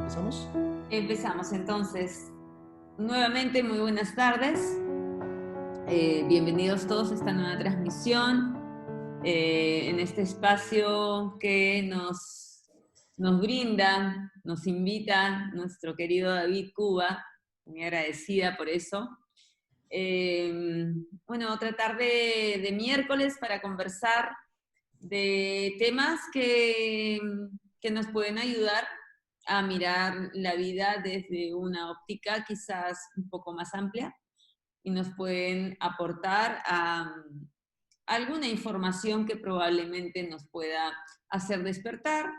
¿Empezamos? Empezamos entonces. Nuevamente, muy buenas tardes. Bienvenidos todos a esta nueva transmisión, en este espacio que nos brinda, nos invita nuestro querido David Cuba, muy agradecida por eso. Bueno, otra tarde de miércoles para conversar de temas que nos pueden ayudar a mirar la vida desde una óptica quizás un poco más amplia y nos pueden aportar a alguna información que probablemente nos pueda hacer despertar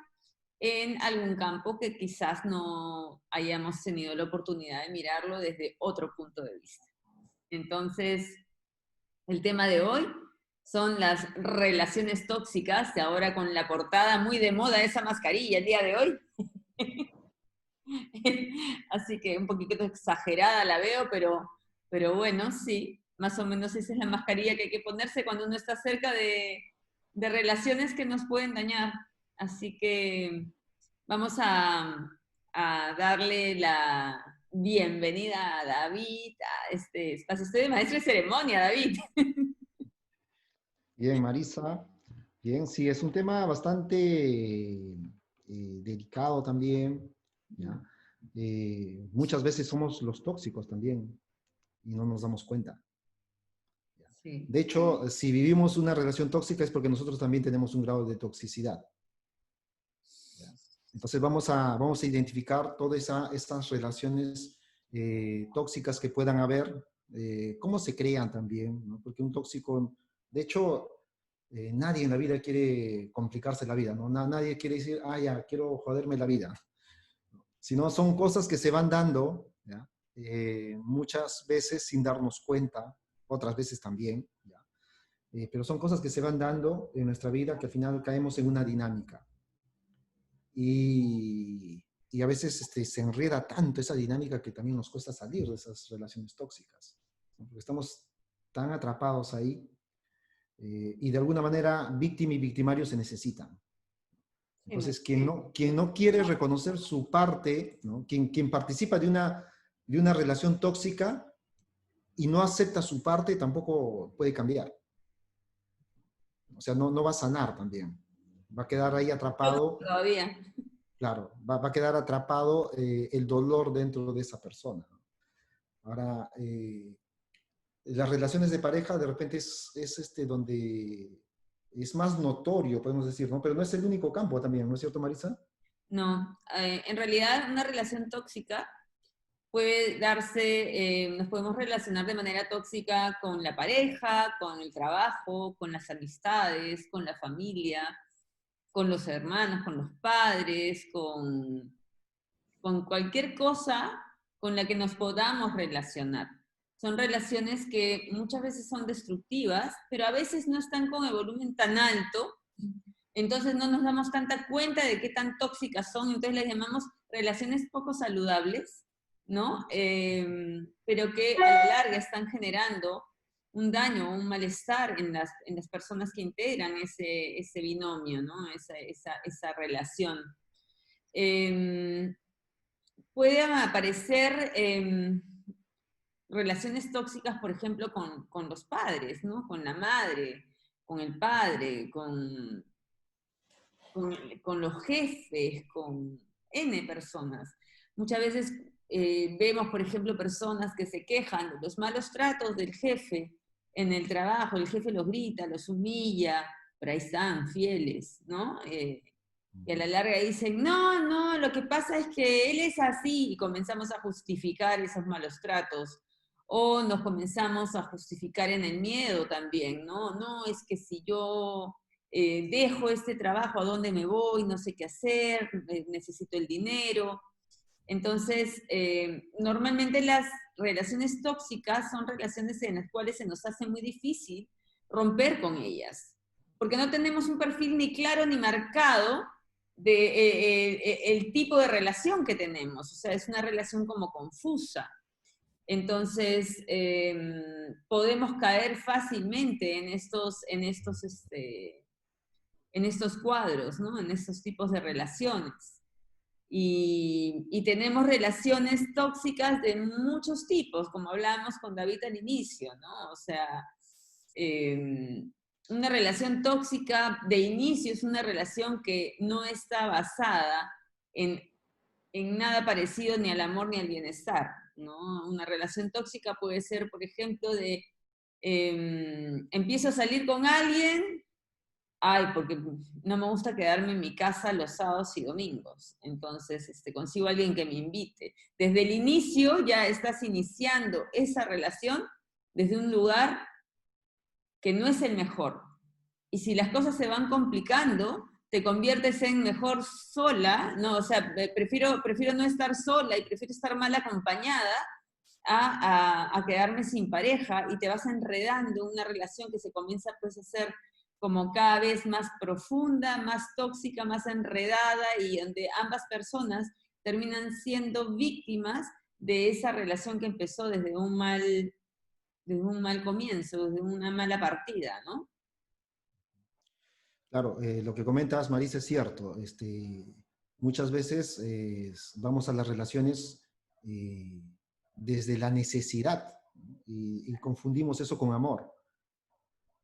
en algún campo que quizás no hayamos tenido la oportunidad de mirarlo desde otro punto de vista. Entonces, el tema de hoy son las relaciones tóxicas, y ahora con la portada muy de moda esa mascarilla el día de hoy. Así que un poquito exagerada la veo, pero bueno, sí, más o menos esa es la mascarilla que hay que ponerse cuando uno está cerca de relaciones que nos pueden dañar. Así que vamos a darle la bienvenida a David a este espacio. Estoy de maestra de ceremonia, David. Bien, Marisa. Bien, sí, es un tema bastante delicado también, ¿ya? Muchas veces somos los tóxicos también y no nos damos cuenta. Sí. De hecho, si vivimos una relación tóxica es porque nosotros también tenemos un grado de toxicidad, ¿ya? Entonces vamos a identificar todas estas relaciones tóxicas que puedan haber, cómo se crean también, ¿no? Porque un tóxico, de hecho, nadie en la vida quiere complicarse la vida, ¿no? Nadie quiere decir, ah, ya, quiero joderme la vida. Sino son cosas que se van dando, ¿ya? Muchas veces sin darnos cuenta, otras veces también, ¿ya? Pero son cosas que se van dando en nuestra vida que al final caemos en una dinámica. Y a veces se enreda tanto esa dinámica que también nos cuesta salir de esas relaciones tóxicas, ¿no? Porque estamos tan atrapados ahí y de alguna manera víctima y victimario se necesitan. Sí, Entonces, quien no quiere reconocer su parte, ¿no? Quien participa de una relación tóxica y no acepta su parte, tampoco puede cambiar. O sea, no va a sanar también. Va a quedar ahí atrapado, todavía. claro, va a quedar atrapado el dolor dentro de esa persona. Ahora, las relaciones de pareja de repente es donde es más notorio, podemos decir, ¿no? Pero no es el único campo también, ¿no es cierto, Marisa? No, en realidad una relación tóxica puede darse, nos podemos relacionar de manera tóxica con la pareja, con el trabajo, con las amistades, con la familia, con los hermanos, con los padres, con cualquier cosa con la que nos podamos relacionar. Son relaciones que muchas veces son destructivas, pero a veces no están con el volumen tan alto, entonces no nos damos tanta cuenta de qué tan tóxicas son, entonces les llamamos relaciones poco saludables, ¿no? Pero que a la larga están generando un daño, un malestar en las personas que integran ese binomio, ¿no? Esa relación. Pueden aparecer relaciones tóxicas, por ejemplo, con los padres, ¿no? Con la madre, con el padre, con los jefes, con N personas. Muchas veces vemos, por ejemplo, personas que se quejan de los malos tratos del jefe en el trabajo, el jefe los grita, los humilla, pero ahí están, fieles, ¿no? Y a la larga dicen, no, no, lo que pasa es que él es así, y comenzamos a justificar esos malos tratos. O nos comenzamos a justificar en el miedo también, ¿no? No, es que si yo dejo este trabajo, ¿a dónde me voy? No sé qué hacer, necesito el dinero. Entonces, normalmente las relaciones tóxicas son relaciones en las cuales se nos hace muy difícil romper con ellas, porque no tenemos un perfil ni claro ni marcado de el tipo de relación que tenemos, o sea, es una relación como confusa. Entonces, podemos caer fácilmente en estos cuadros, ¿no? En estos tipos de relaciones. Y tenemos relaciones tóxicas de muchos tipos, como hablábamos con David al inicio, ¿no? O sea, una relación tóxica de inicio es una relación que no está basada en, en nada parecido ni al amor ni al bienestar, ¿no? Una relación tóxica puede ser, por ejemplo, de empiezo a salir con alguien, ay, porque no me gusta quedarme en mi casa los sábados y domingos. Entonces, consigo a alguien que me invite. Desde el inicio ya estás iniciando esa relación desde un lugar que no es el mejor. Y si las cosas se van complicando, te conviertes en mejor sola, ¿no? O sea, prefiero no estar sola y prefiero estar mal acompañada a quedarme sin pareja, y te vas enredando en una relación que se comienza pues a ser como cada vez más profunda, más tóxica, más enredada, y donde ambas personas terminan siendo víctimas de esa relación que empezó desde un mal comienzo, desde una mala partida, ¿no? Claro, lo que comentas, Marisa, es cierto. Muchas veces vamos a las relaciones eh, desde la necesidad, ¿no? Y confundimos eso con amor,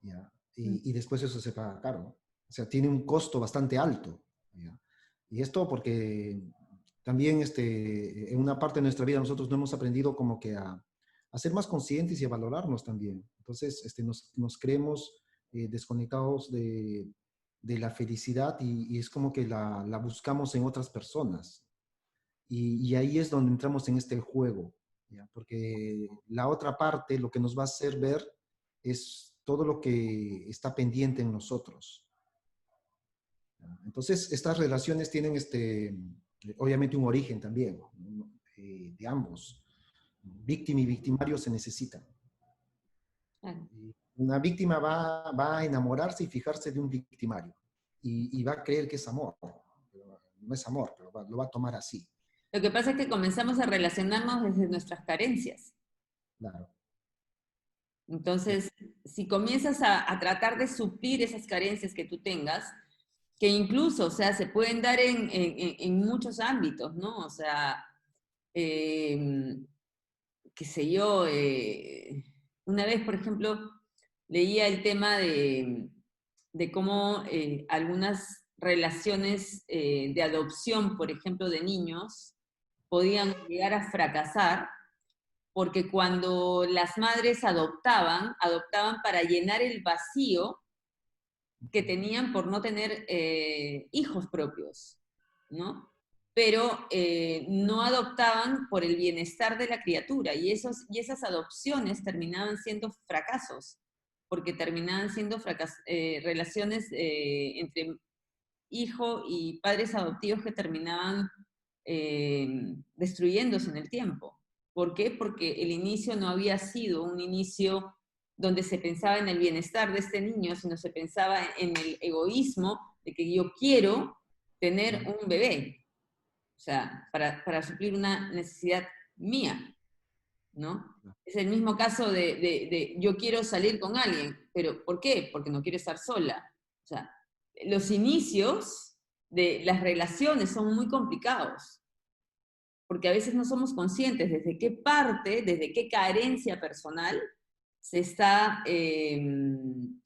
¿ya? Y después eso se paga caro, ¿no? O sea, tiene un costo bastante alto, ¿ya? Y esto porque también en una parte de nuestra vida nosotros no hemos aprendido como que a ser más conscientes y a valorarnos también. Entonces, nos creemos desconectados de la felicidad y es como que la buscamos en otras personas. Y ahí es donde entramos en este juego, ¿ya? Porque la otra parte, lo que nos va a hacer ver es todo lo que está pendiente en nosotros. ¿Ya? Entonces, estas relaciones tienen obviamente un origen también, ¿no? De ambos. Víctima y victimario se necesitan. Claro. Una víctima va a enamorarse y fijarse de un victimario y va a creer que es amor. Pero no es amor, pero lo va a tomar así. Lo que pasa es que comenzamos a relacionarnos desde nuestras carencias. Claro. Sí. Entonces, si comienzas a tratar de suplir esas carencias que tú tengas, que incluso, o sea, se pueden dar en muchos ámbitos, ¿no? O sea, eh, qué sé yo, una vez, por ejemplo, leía el tema de cómo algunas relaciones de adopción, por ejemplo, de niños, podían llegar a fracasar, porque cuando las madres adoptaban para llenar el vacío que tenían por no tener hijos propios, ¿no? Pero no adoptaban por el bienestar de la criatura, y esas adopciones terminaban siendo fracasos, porque terminaban siendo relaciones entre hijo y padres adoptivos que terminaban destruyéndose en el tiempo. ¿Por qué? Porque el inicio no había sido un inicio donde se pensaba en el bienestar de este niño, sino se pensaba en el egoísmo de que yo quiero tener un bebé, o sea, para suplir una necesidad mía, ¿no? Es el mismo caso de yo quiero salir con alguien, pero ¿por qué? Porque no quiero estar sola. O sea, los inicios de las relaciones son muy complicados, porque a veces no somos conscientes desde qué parte, desde qué carencia personal se está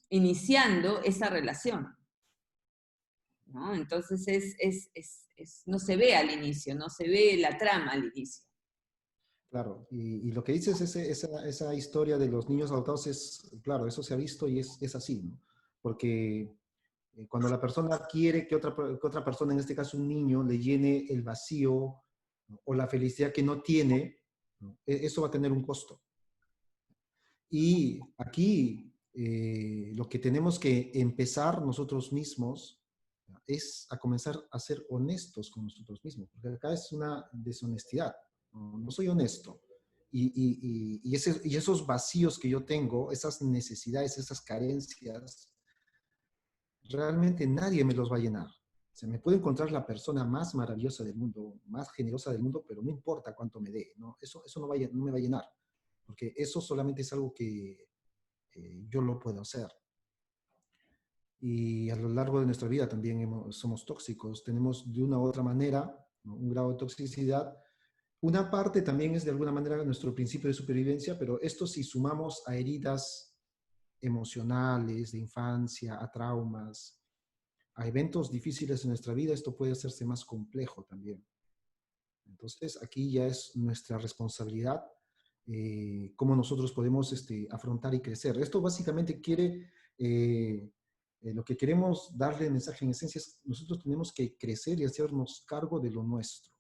iniciando esa relación, ¿no? Entonces no se ve al inicio, no se ve la trama al inicio. Claro, y lo que dices, esa historia de los niños adoptados es, claro, eso se ha visto y es así, ¿no? Porque cuando la persona quiere que otra persona, en este caso un niño, le llene el vacío, ¿no? O la felicidad que no tiene, ¿no? Eso va a tener un costo. Y aquí lo que tenemos que empezar nosotros mismos, ¿no? Es a comenzar a ser honestos con nosotros mismos, porque acá es una deshonestidad. No, no soy honesto. Y esos vacíos que yo tengo, esas necesidades, esas carencias, realmente nadie me los va a llenar. Se me puede encontrar la persona más maravillosa del mundo, más generosa del mundo, pero no importa cuánto me dé, ¿no? Eso no me va a llenar, porque eso solamente es algo que yo lo puedo hacer. Y a lo largo de nuestra vida también somos tóxicos, tenemos de una u otra manera ¿no? Un grado de toxicidad. Una parte también es de alguna manera nuestro principio de supervivencia, pero esto si sumamos a heridas emocionales, de infancia, a traumas, a eventos difíciles en nuestra vida, esto puede hacerse más complejo también. Entonces, aquí ya es nuestra responsabilidad cómo nosotros podemos afrontar y crecer. Esto básicamente lo que queremos darle el mensaje en esencia es nosotros tenemos que crecer y hacernos cargo de lo nuestro.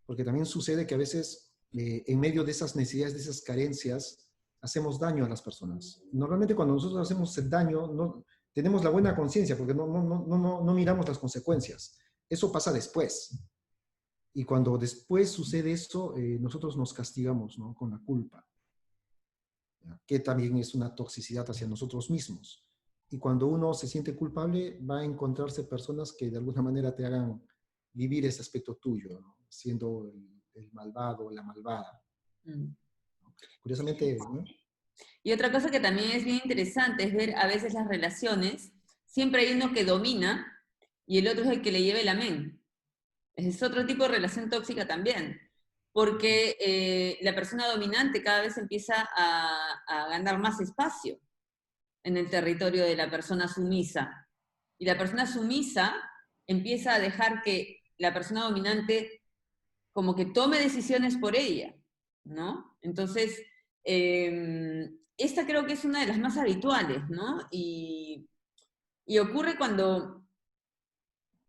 Porque también sucede que a veces en medio de esas necesidades, de esas carencias, hacemos daño a las personas. Normalmente cuando nosotros hacemos el daño, no, tenemos la buena conciencia porque no miramos las consecuencias. Eso pasa después. Y cuando después sucede eso, nosotros nos castigamos, ¿no? Con la culpa, ¿ya? Que también es una toxicidad hacia nosotros mismos. Y cuando uno se siente culpable, va a encontrarse personas que de alguna manera te hagan vivir ese aspecto tuyo, ¿no? Siendo el malvado, la malvada. Mm. Curiosamente, ¿no? Y otra cosa que también es bien interesante es ver a veces las relaciones, siempre hay uno que domina y el otro es el que le lleva el amén. Es otro tipo de relación tóxica también, porque la persona dominante cada vez empieza a ganar más espacio en el territorio de la persona sumisa. Y la persona sumisa empieza a dejar que la persona dominante como que tome decisiones por ella, ¿no? Entonces, esta creo que es una de las más habituales, ¿no? Y ocurre cuando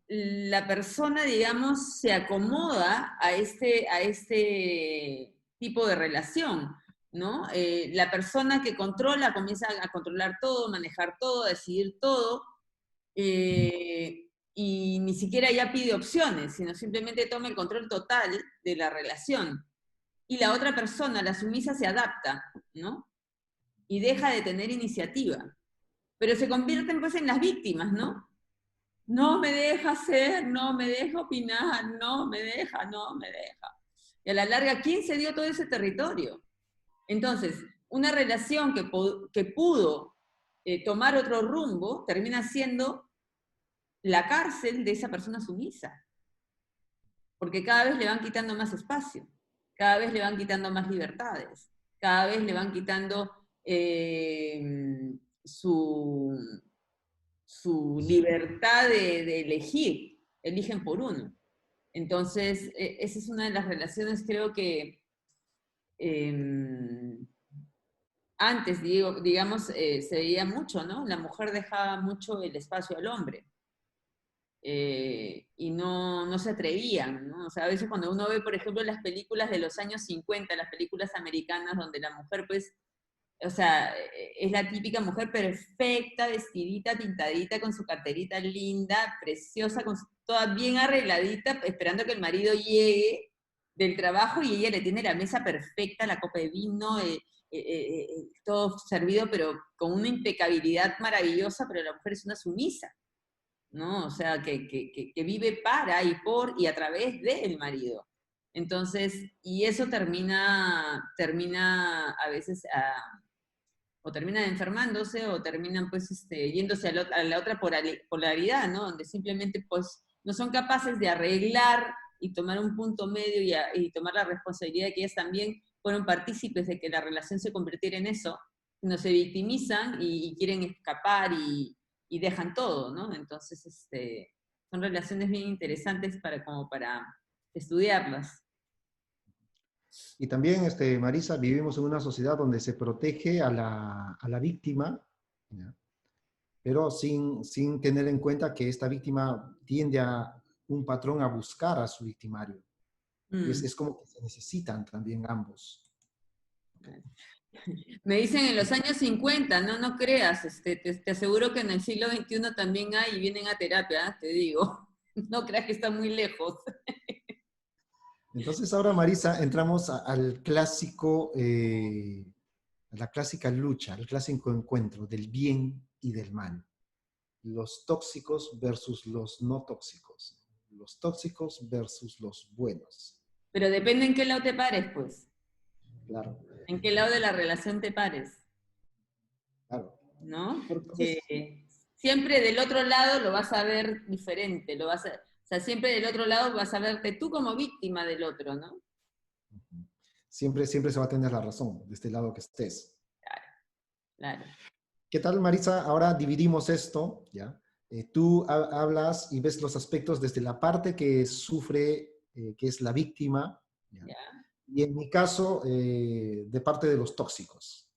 la persona, digamos, se acomoda a este tipo de relación, ¿no? La persona que controla comienza a controlar todo, manejar todo, a decidir todo, y ni siquiera ya pide opciones, sino simplemente toma el control total de la relación. Y la otra persona, la sumisa, se adapta, ¿no? Y deja de tener iniciativa. Pero se convierten pues en las víctimas, ¿no? No me deja hacer, no me deja opinar, no me deja, no me deja. Y a la larga, ¿quién se dio todo ese territorio? Entonces, una relación que pudo tomar otro rumbo termina siendo la cárcel de esa persona sumisa, porque cada vez le van quitando más espacio, cada vez le van quitando más libertades, cada vez le van quitando su, su libertad de elegir, eligen por uno. Entonces, esa es una de las relaciones, creo que eh, antes, digamos, se veía mucho, ¿no? La mujer dejaba mucho el espacio al hombre. Y no se atrevían, ¿no? O sea, a veces cuando uno ve, por ejemplo, las películas de los años 50, las películas americanas, donde la mujer, pues, o sea, es la típica mujer perfecta, vestidita, pintadita, con su carterita linda, preciosa, toda bien arregladita, esperando que el marido llegue del trabajo y ella le tiene la mesa perfecta, la copa de vino, todo servido, pero con una impecabilidad maravillosa, pero la mujer es una sumisa, ¿no? O sea, que vive para y por y a través del marido. Entonces, y eso termina a veces o terminan enfermándose o terminan pues yéndose a la otra polaridad, ¿no? Donde simplemente pues no son capaces de arreglar y tomar un punto medio y tomar la responsabilidad de que ellas también fueron partícipes de que la relación se convirtiera en eso, no se victimizan y quieren escapar y dejan todo, ¿no? Entonces, son relaciones bien interesantes como para estudiarlas. Y también, Marisa, vivimos en una sociedad donde se protege a la víctima, ¿ya? Pero sin tener en cuenta que esta víctima tiende a un patrón a buscar a su victimario. Y Mm. es como que se necesitan también ambos. Me dicen en los años 50, no, no creas, te aseguro que en el siglo XXI también hay y vienen a terapia, te digo. No creas que está muy lejos. Entonces ahora, Marisa, entramos al clásico, a la clásica lucha, al clásico encuentro del bien y del mal. Los tóxicos versus los no tóxicos. Los tóxicos versus los buenos. Pero depende en qué lado te pares, pues. Claro, En qué lado de la relación te pares, claro. ¿no? Entonces, Porque siempre del otro lado lo vas a ver diferente, o sea, siempre del otro lado vas a verte tú como víctima del otro, ¿no? Siempre, siempre se va a tener la razón, de este lado que estés. Claro, claro. ¿Qué tal, Marisa? Ahora dividimos esto, ¿ya? Tú hablas y ves los aspectos desde la parte que sufre, que es la víctima, ¿ya? ¿Ya? Y en mi caso, de parte de los tóxicos.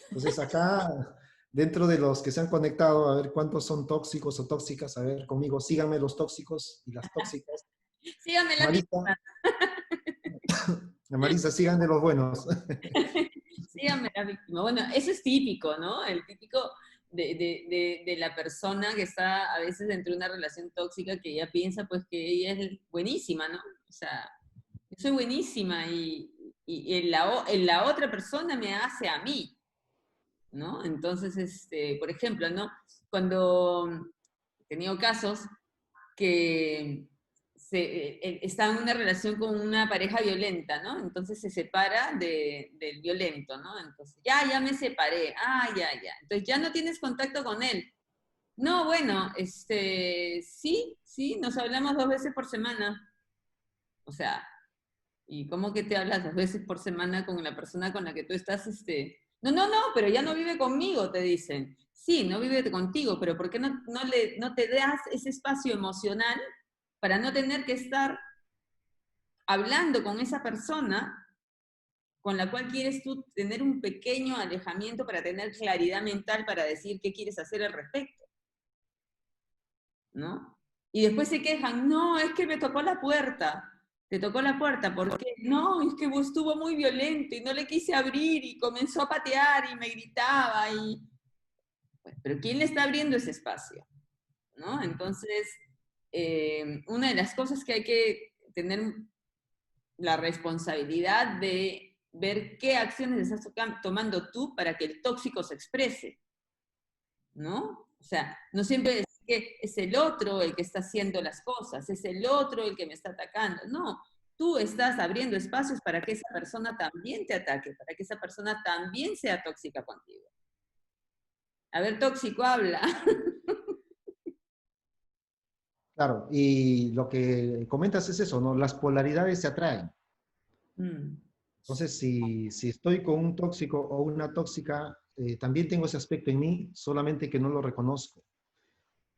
Entonces acá, dentro de los que se han conectado, a ver cuántos son tóxicos o tóxicas, a ver conmigo, síganme los tóxicos y las tóxicas. Síganme la Marisa, víctima. Marisa, síganme los buenos. Síganme la víctima. Bueno, eso es típico, ¿no? El típico de la persona que está a veces dentro de una relación tóxica que ella piensa pues que ella es buenísima, ¿no? O sea, yo soy buenísima y en la otra persona me hace a mí, ¿no? Entonces, por ejemplo, ¿no? Cuando he tenido casos que está en una relación con una pareja violenta, ¿no? Entonces se separa del violento, ¿no? Entonces, ya me separé, ya. Entonces ya no tienes contacto con él. No, bueno, sí, nos hablamos 2 veces por semana. O sea, ¿y cómo que te hablas 2 veces por semana con la persona con la que tú estás, No, pero ya no vive conmigo, te dicen. Sí, no vive contigo, pero ¿por qué no te das ese espacio emocional para no tener que estar hablando con esa persona con la cual quieres tú tener un pequeño alejamiento para tener claridad mental para decir qué quieres hacer al respecto? ¿No? Y después se quejan, no, es que me tocó la puerta. Te tocó la puerta, ¿por qué? No, es que estuvo muy violento y no le quise abrir y comenzó a patear y me gritaba y... Pues, pero ¿quién le está abriendo ese espacio? ¿No? Entonces, una de las cosas que hay que tener la responsabilidad de ver qué acciones estás tomando tú para que el tóxico se exprese, ¿no? O sea, no siempre es que es el otro el que está haciendo las cosas, es el otro el que me está atacando. No, tú estás abriendo espacios para que esa persona también te ataque, para que esa persona también sea tóxica contigo. A ver, tóxico, habla. Claro, y lo que comentas es eso, ¿no? Las polaridades se atraen. Mm, Entonces, si estoy con un tóxico o una tóxica, también tengo ese aspecto en mí, solamente que no lo reconozco.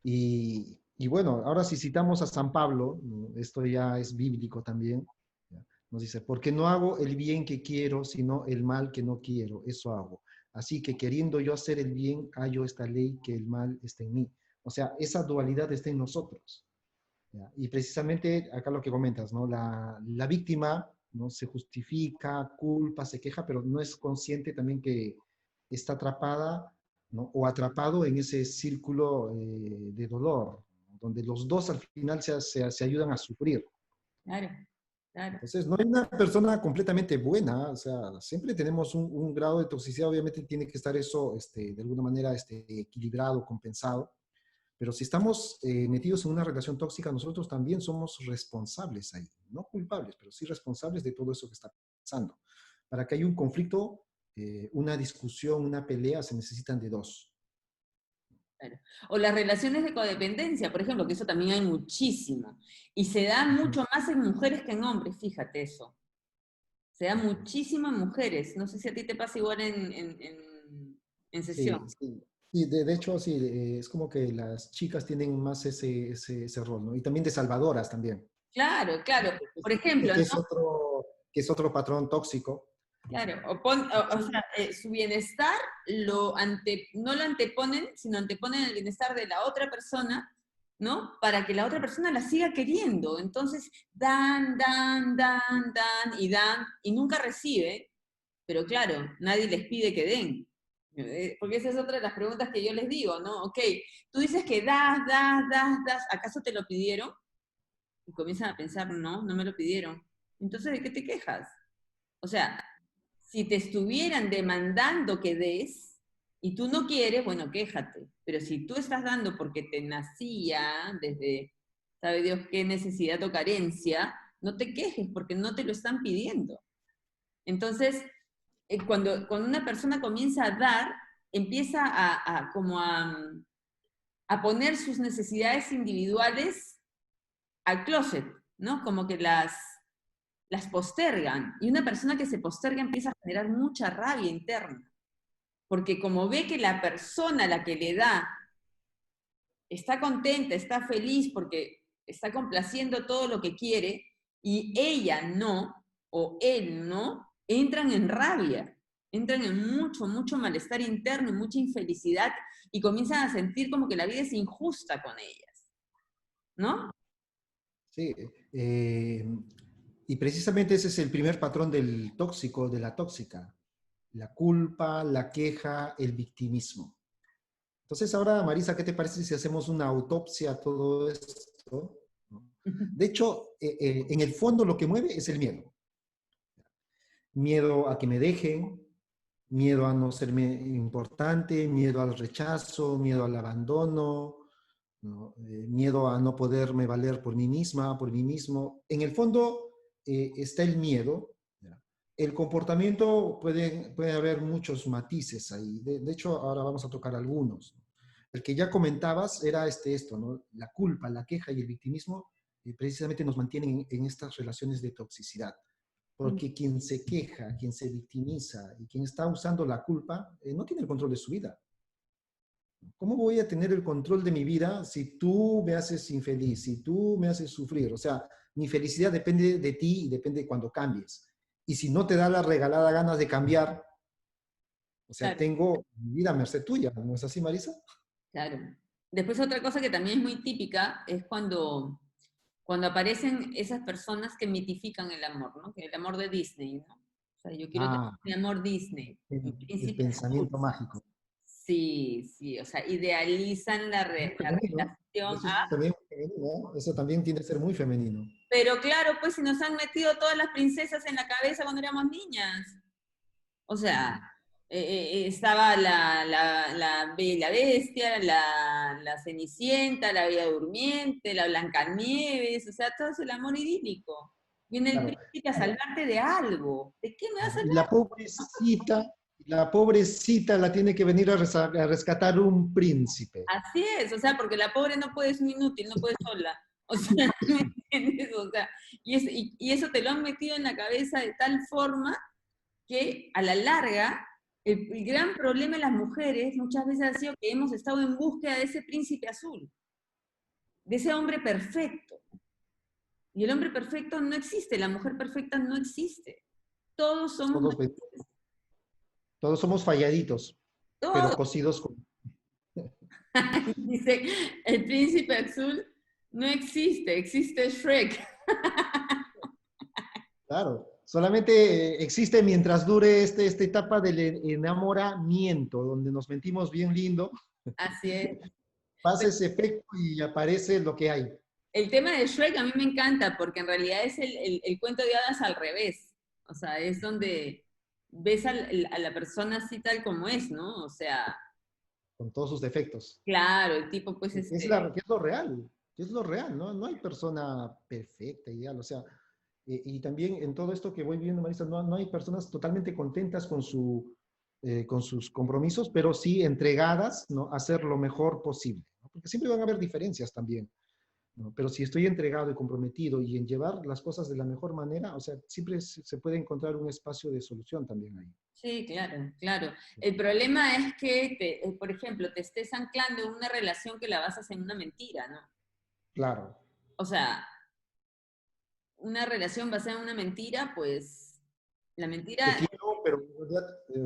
Y bueno, ahora si citamos a San Pablo, ¿no? Esto ya es bíblico también, ¿ya? Nos dice, porque no hago el bien que quiero, sino el mal que no quiero, eso hago. Así que queriendo yo hacer el bien, hallo esta ley que el mal está en mí. O sea, esa dualidad está en nosotros. ¿Ya? Y precisamente acá lo que comentas, ¿no? La víctima, ¿no? Se justifica, culpa, se queja, pero no es consciente también que está atrapada, ¿no? O atrapado en ese círculo de dolor, donde los dos al final se ayudan a sufrir. claro, claro. Entonces, no hay una persona completamente buena, o sea, siempre tenemos un grado de toxicidad, obviamente tiene que estar eso de alguna manera equilibrado, compensado, pero si estamos metidos en una relación tóxica, nosotros también somos responsables ahí, no culpables, pero sí responsables de todo eso que está pasando. Para que haya un conflicto, una discusión, una pelea, se necesitan de dos. Claro. O las relaciones de codependencia, por ejemplo, que eso también hay muchísimo. Y se da Ujú. mucho más en mujeres que en hombres, fíjate eso. Se da Ujú. muchísimo en mujeres. No sé si a ti te pasa igual en sesión. Sí, sí. Sí, de hecho, sí, es como que las chicas tienen más ese rol, ¿no? Y también de salvadoras también. Claro, claro. Por ejemplo, Que ¿no? que es otro patrón tóxico. Claro, o sea, su bienestar no lo anteponen, sino anteponen el bienestar de la otra persona, ¿no? Para que la otra persona la siga queriendo. Entonces, dan, y nunca recibe, pero claro, nadie les pide que den. Porque esa es otra de las preguntas que yo les digo, ¿no? Ok, tú dices que das, ¿acaso te lo pidieron? Y comienzan a pensar, no me lo pidieron. Entonces, ¿de qué te quejas? O sea, si te estuvieran demandando que des y tú no quieres, bueno, quéjate. Pero si tú estás dando porque te nacía desde, sabe Dios qué necesidad o carencia, no te quejes porque no te lo están pidiendo. Entonces, cuando una persona comienza a dar, empieza como a poner sus necesidades individuales al closet, ¿no? Como que las postergan. Y una persona que se posterga empieza a generar mucha rabia interna. Porque como ve que la persona a la que le da está contenta, está feliz porque está complaciendo todo lo que quiere, y ella no, o él no, entran en rabia, entran en mucho, mucho malestar interno y mucha infelicidad, y comienzan a sentir como que la vida es injusta con ellas, ¿no? Sí, y precisamente ese es el primer patrón del tóxico, de la tóxica. La culpa, la queja, el victimismo. Entonces ahora, Marisa, ¿qué te parece si hacemos una autopsia a todo esto? De hecho, en el fondo lo que mueve es el miedo. Miedo a que me dejen, miedo a no ser importante, miedo al rechazo, miedo al abandono, ¿no? Miedo a no poderme valer por mí misma, por mí mismo. En el fondo está el miedo. ¿Ya? El comportamiento puede haber muchos matices ahí. De hecho, ahora vamos a tocar algunos. El que ya comentabas era esto, ¿no? La culpa, la queja y el victimismo precisamente nos mantienen en estas relaciones de toxicidad. Porque quien se queja, quien se victimiza y quien está usando la culpa, no tiene el control de su vida. ¿Cómo voy a tener el control de mi vida si tú me haces infeliz, si tú me haces sufrir? O sea, mi felicidad depende de ti y depende de cuando cambies. Y si no te da la regalada ganas de cambiar, o sea, Claro, tengo mi vida a merced tuya, ¿no es así, Marisa? claro. Después otra cosa que también es muy típica es cuando aparecen esas personas que mitifican el amor, ¿no? Que el amor de Disney, ¿no? O sea, yo quiero tener Ah, mi amor Disney, mi el príncipe azul. pensamiento mágico. Sí, sí, o sea, idealizan Muy la femenino. relación. Eso es también femenino, ¿eh? Eso también tiende a ser muy femenino. Pero claro, pues si nos han metido todas las princesas en la cabeza cuando éramos niñas. O sea, estaba la Bella y la Bestia, la Cenicienta, la Bella Durmiente, la Blancanieves, o sea, todo es el amor idílico. Viene el Claro. príncipe a salvarte de algo. ¿De qué me vas a Y salvar? la pobrecita la tiene que venir a rescatar un príncipe. Así es, o sea, porque la pobre no puede, es un inútil, no puede sola. O sea, ¿me entiendes? O sea, y eso te lo han metido en la cabeza de tal forma que a la larga, el gran problema de las mujeres muchas veces ha sido que hemos estado en búsqueda de ese príncipe azul, de ese hombre perfecto. Y el hombre perfecto no existe, la mujer perfecta no existe. Todos somos, Todos, todos somos falladitos, pero todos. cosidos con... Dice, el príncipe azul no existe, existe Shrek. Claro, solamente existe mientras dure esta etapa del enamoramiento, donde nos mentimos bien lindo, Así es. pasa ese efecto y aparece lo que hay. El tema de Shrek a mí me encanta porque en realidad es el cuento de hadas al revés. O sea, es donde ves a la persona así tal como es, ¿no? O sea, Con todos sus defectos. claro, el tipo pues Que es lo real, que es lo real, ¿no? No hay persona perfecta, ideal, o sea, y también en todo esto que voy viendo, Marisa, no hay personas totalmente contentas con sus compromisos, pero sí entregadas, ¿no? A hacer lo mejor posible, ¿no? Porque siempre van a haber diferencias también, ¿no? Pero si estoy entregado y comprometido y en llevar las cosas de la mejor manera, o sea, siempre se puede encontrar un espacio de solución también ahí. sí, claro, claro. El problema es que, por ejemplo, te estés anclando en una relación que la basas en una mentira, ¿no? Claro. O sea, una relación basada en una mentira, pues la Te mentira. quiero, pero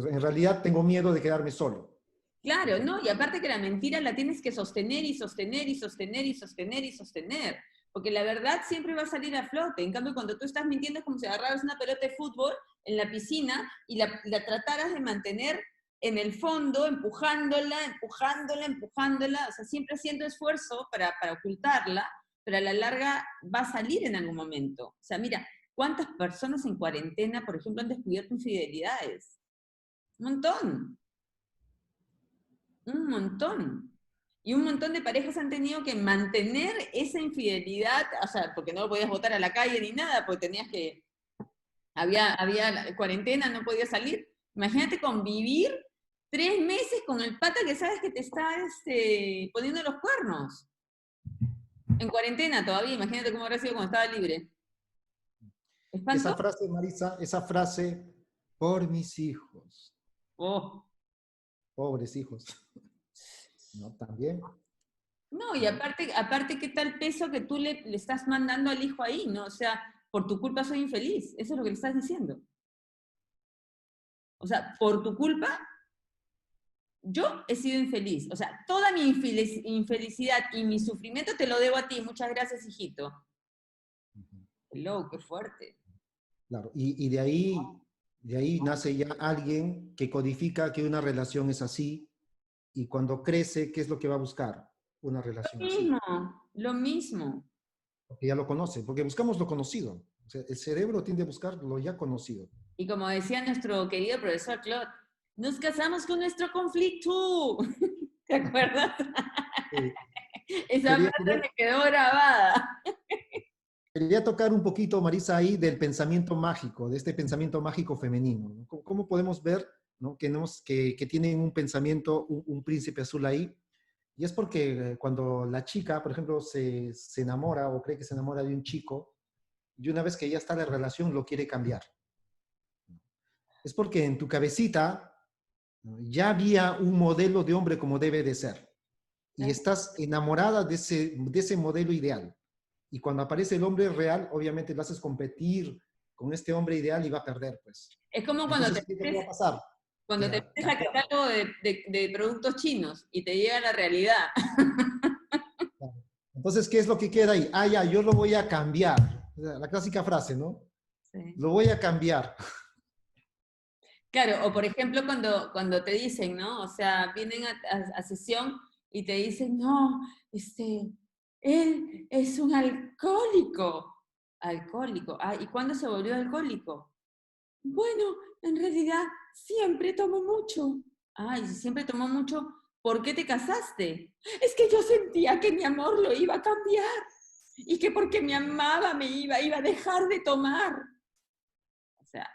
en realidad tengo miedo de quedarme solo, por Claro, ejemplo. ¿no? Y aparte que la mentira la tienes que sostener y sostener y sostener y sostener y sostener, porque la verdad siempre va a salir a flote. En cambio, cuando tú estás mintiendo es como si agarraras una pelota de fútbol en la piscina y la trataras de mantener en el fondo, empujándola, empujándola, empujándola, o sea, siempre haciendo esfuerzo para ocultarla, pero a la larga va a salir en algún momento. O sea, mira, ¿cuántas personas en cuarentena, por ejemplo, han descubierto infidelidades? Un montón. Un montón. Y un montón de parejas han tenido que mantener esa infidelidad, o sea, porque no lo podías botar a la calle ni nada, porque tenías que, había cuarentena, no podías salir. Imagínate convivir 3 meses con el pata que sabes que te está poniendo los cuernos. En cuarentena todavía, imagínate cómo habrá sido cuando estaba libre. Esa ¿Espanto? frase, Marisa, esa frase, por mis hijos, Oh. pobres hijos, ¿no? También, No, y ¿no? aparte, ¿qué tal peso que tú le estás mandando al hijo ahí, ¿no? O sea, por tu culpa soy infeliz. Eso es lo que le estás diciendo. O sea, por tu culpa yo he sido infeliz. O sea, toda mi infelicidad y mi sufrimiento te lo debo a ti. Muchas gracias, hijito. Ujú. Hello, qué fuerte. Claro, y de ahí nace ya alguien que codifica que una relación es así, y cuando crece, ¿qué es lo que va a buscar? Una relación Lo así, mismo, lo mismo. porque ya lo conoce, porque buscamos lo conocido. O sea, el cerebro tiende a buscar lo ya conocido. Y como decía nuestro querido profesor Claude, nos casamos con nuestro conflicto. ¿Te acuerdas? Eh, Esa quería, frase quería, me quedó grabada. quería tocar un poquito, Marisa, ahí del pensamiento mágico, de este pensamiento mágico femenino, ¿no? ¿Cómo podemos ver, ¿no? Que tienen un pensamiento, un príncipe azul ahí? Y es porque cuando la chica, por ejemplo, se enamora o cree que se enamora de un chico, y una vez que ya está la relación, lo quiere cambiar. Es porque en tu cabecita, ¿no? Ya había un modelo de hombre como debe de ser. Y estás enamorada de ese modelo ideal. Y cuando aparece el hombre real, obviamente lo haces competir con este hombre ideal y va a perder, pues. Es como Entonces, ¿qué es lo que va a pasar? cuando te Que metes a catálogo de productos chinos y te llega la realidad. entonces, ¿qué es lo que queda ahí? Ah, ya, yo lo voy a cambiar. La clásica frase, ¿no? Sí. Lo voy a cambiar. Claro, o por ejemplo cuando te dicen, ¿no? O sea, vienen a sesión y te dicen, no, él es un alcohólico. Alcohólico. Ah, ¿y cuándo se volvió alcohólico? Bueno, en realidad siempre tomo mucho. Ah, y si siempre tomó mucho, ¿por qué te casaste? Es que yo sentía que mi amor lo iba a cambiar y que porque me amaba iba a dejar de tomar. O sea,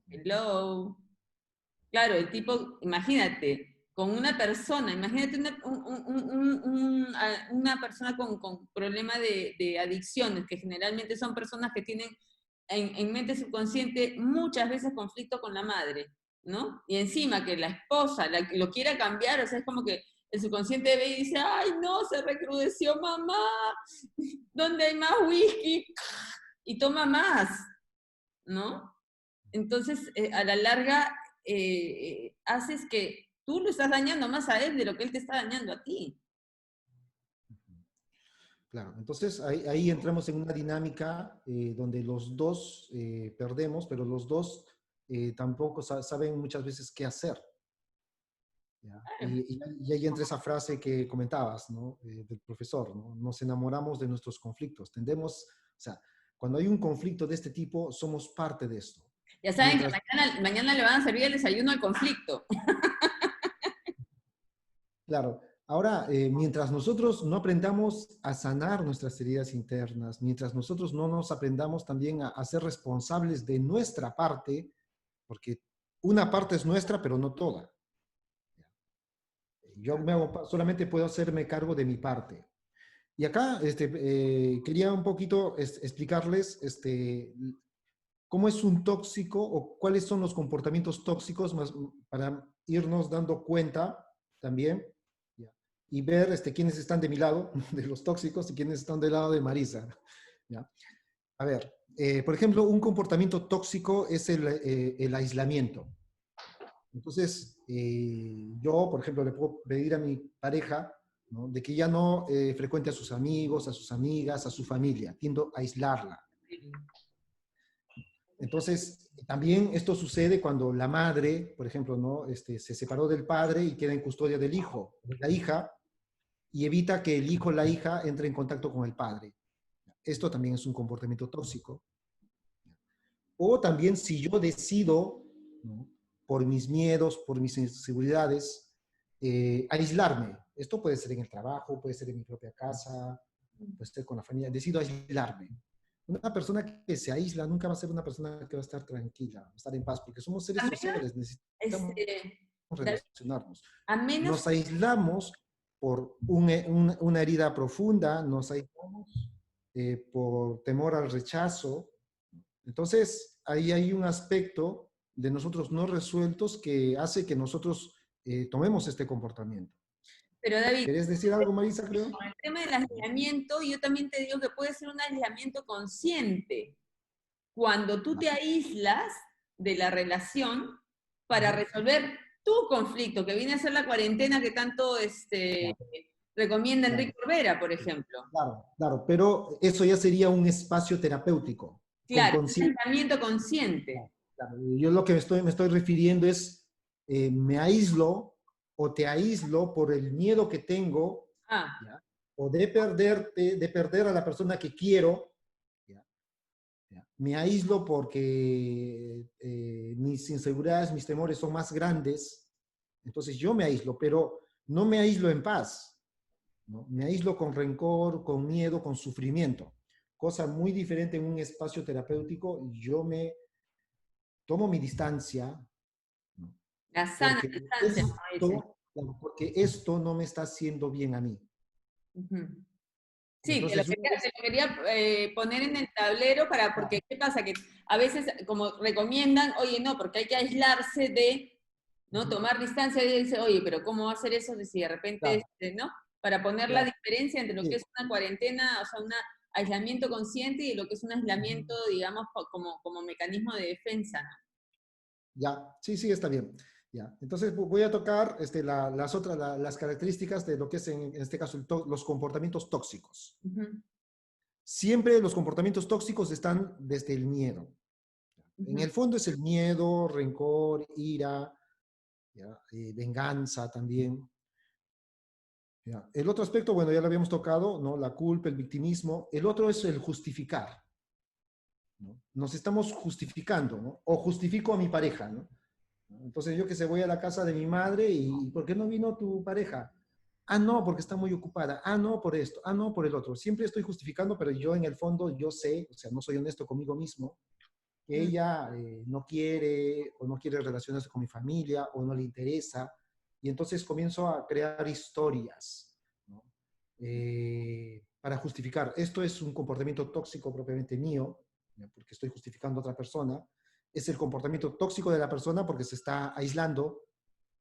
hello. Claro, el tipo, imagínate, con una persona, imagínate una persona con problema de adicciones, que generalmente son personas que tienen en mente subconsciente muchas veces conflicto con la madre, ¿no? Y encima que la esposa lo quiera cambiar, o sea, es como que el subconsciente ve y dice, ay, no, se recrudeció mamá, ¿dónde hay más whisky? Y toma más, ¿no? Entonces, a la larga, haces que tú lo estás dañando más a él de lo que él te está dañando a ti. Claro, entonces ahí entramos en una dinámica donde los dos perdemos, pero los dos tampoco saben muchas veces qué hacer. ¿Ya? Y ahí entra esa frase que comentabas, ¿no? Del profesor, ¿no? Nos enamoramos de nuestros conflictos. Tendemos, o sea, cuando hay un conflicto de este tipo, somos parte de esto. Ya saben que Mientras, mañana le van a servir el desayuno al conflicto. claro, ahora, mientras nosotros no aprendamos a sanar nuestras heridas internas, mientras nosotros no nos aprendamos también a ser responsables de nuestra parte, porque una parte es nuestra, pero no toda. Yo solamente puedo hacerme cargo de mi parte. Y acá quería un poquito explicarles cómo es un tóxico o cuáles son los comportamientos tóxicos más, para irnos dando cuenta también, ¿ya? Y ver quiénes están de mi lado, de los tóxicos, y quiénes están del lado de Marisa. ¿Ya? A ver, por ejemplo, un comportamiento tóxico es el aislamiento. Entonces, yo, por ejemplo, le puedo pedir a mi pareja, ¿no? De que ya no frecuente a sus amigos, a sus amigas, a su familia. Tiendo a aislarla. Entonces, también esto sucede cuando la madre, por ejemplo, ¿no? Se separó del padre y queda en custodia del hijo, de la hija, y evita que el hijo o la hija entre en contacto con el padre. Esto también es un comportamiento tóxico. O también si yo decido, ¿no? Por mis miedos, por mis inseguridades, aislarme. Esto puede ser en el trabajo, puede ser en mi propia casa, puede ser con la familia. Decido aislarme. Una persona que se aísla nunca va a ser una persona que va a estar tranquila, va a estar en paz, porque somos seres A menos, sociales, necesitamos este, relacionarnos. a menos, Nos aislamos, por una herida profunda, nos aislamos por temor al rechazo. Entonces, ahí hay un aspecto de nosotros no resueltos que hace que nosotros tomemos este comportamiento. Pero David, ¿Querés decir algo, Marisa, creo? con el tema del aislamiento, yo también te digo que puede ser un aislamiento consciente. Cuando tú te aíslas de la relación para resolver tu conflicto, que viene a ser la cuarentena que tanto recomienda Enrique Corbera, por ejemplo. Claro, claro, pero eso ya sería un espacio terapéutico, con Claro, un conciencia. aislamiento consciente. Claro, yo lo que me estoy refiriendo es, me aíslo o te aíslo por el miedo que tengo, Ah, ¿ya? O de perder a la persona que quiero, ¿ya? ¿Ya? Me aíslo porque mis inseguridades, mis temores son más grandes, entonces yo me aíslo, pero no me aíslo en paz, ¿no? Me aíslo con rencor, con miedo, con sufrimiento. Cosa muy diferente en un espacio terapéutico, yo me tomo mi distancia, ¿no? la sana Porque distancia, como dicen. esto, claro, porque esto no me está haciendo bien a mí. Ujú. Sí, Entonces, una te vez, lo quería poner en el tablero para, porque ¿qué pasa? Que a veces como recomiendan, oye, no, porque hay que aislarse de, ¿no? ujú, Tomar distancia y dice, oye, pero ¿cómo va a hacer eso si de repente, claro, ¿no? Para poner la claro, diferencia entre lo que sí, es una cuarentena, o sea, un aislamiento consciente y lo que es un ujú, aislamiento, digamos, como mecanismo de defensa, ¿no? ya, sí, sí, está bien. Ya. Entonces voy a tocar las otras, las características de lo que es en este caso los comportamientos tóxicos. Ujú, Siempre los comportamientos tóxicos están desde el miedo. En ujú. el fondo es el miedo, rencor, ira, ¿ya? Venganza también. ¿Ya? El otro aspecto, bueno, ya lo habíamos tocado, ¿no? La culpa, el victimismo. El otro es el justificar, ¿no? Nos estamos justificando, ¿no? O justifico a mi pareja, ¿no? Entonces yo que sé, voy a la casa de mi madre y ¿por qué no vino tu pareja? Ah, no, porque está muy ocupada. Ah, no, por esto. Ah, no, por el otro. Siempre estoy justificando, pero yo en el fondo yo sé, o sea, no soy honesto conmigo mismo, que Mm. ella no quiere o no quiere relacionarse con mi familia o no le interesa. Y entonces comienzo a crear historias, ¿no? Para justificar. Esto es un comportamiento tóxico propiamente mío, ¿no? Porque estoy justificando a otra persona. Es el comportamiento tóxico de la persona porque se está aislando,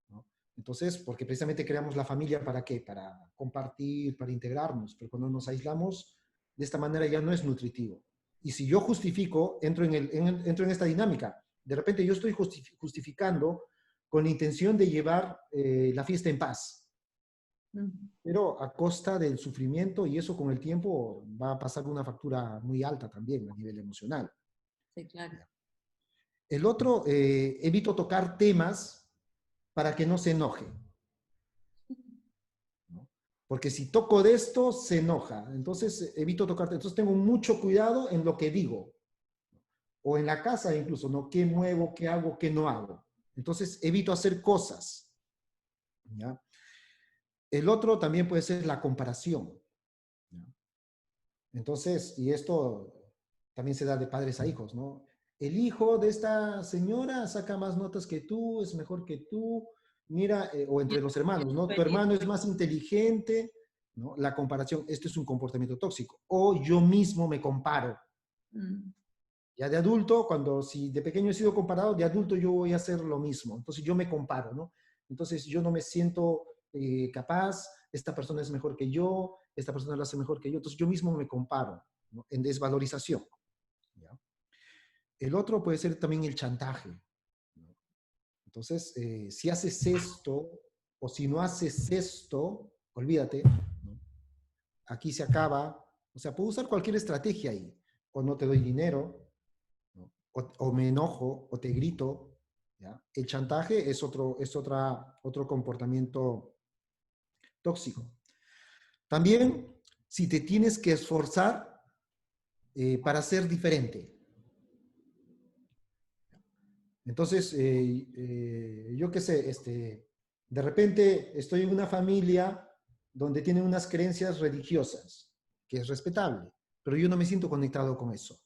¿no? Entonces, porque precisamente creamos la familia para qué? Para compartir, para integrarnos, pero cuando nos aislamos, de esta manera ya no es nutritivo. Y si yo justifico, entro en esta dinámica. De repente yo estoy justificando con la intención de llevar la fiesta en paz, Mm. pero a costa del sufrimiento y eso con el tiempo va a pasar una factura muy alta también a nivel emocional. Sí, claro. El otro, evito tocar temas para que no se enoje, ¿no? Porque si toco de esto, se enoja. Entonces, evito tocarte. Entonces, tengo mucho cuidado en lo que digo. O en la casa incluso, ¿no? ¿Qué muevo, qué hago, qué no hago? Entonces, evito hacer cosas, ¿ya? El otro también puede ser la comparación, ¿ya? Entonces, y esto también se da de padres a hijos, ¿no? El hijo de esta señora saca más notas que tú, es mejor que tú, mira, o Y entre los hermanos, ¿no? Tu superior. hermano es más inteligente, ¿no? La comparación, esto es un comportamiento tóxico. O yo mismo me comparo. Mm. Ya de adulto, cuando si de pequeño he sido comparado, de adulto yo voy a hacer lo mismo. Entonces yo me comparo, ¿no? Entonces yo no me siento capaz, esta persona es mejor que yo, esta persona lo hace mejor que yo. Entonces yo mismo me comparo, ¿no? En desvalorización, ¿ya? El otro puede ser también el chantaje, ¿no? Entonces, si haces esto o si no haces esto, olvídate, ¿no? Aquí se acaba. O sea, puedo usar cualquier estrategia ahí. O no te doy dinero, ¿no? O me enojo, o te grito, ¿ya? El chantaje otro comportamiento tóxico. También, si te tienes que esforzar para ser diferente. Entonces, yo qué sé, de repente estoy en una familia donde tienen unas creencias religiosas, que es respetable, pero yo no me siento conectado con eso.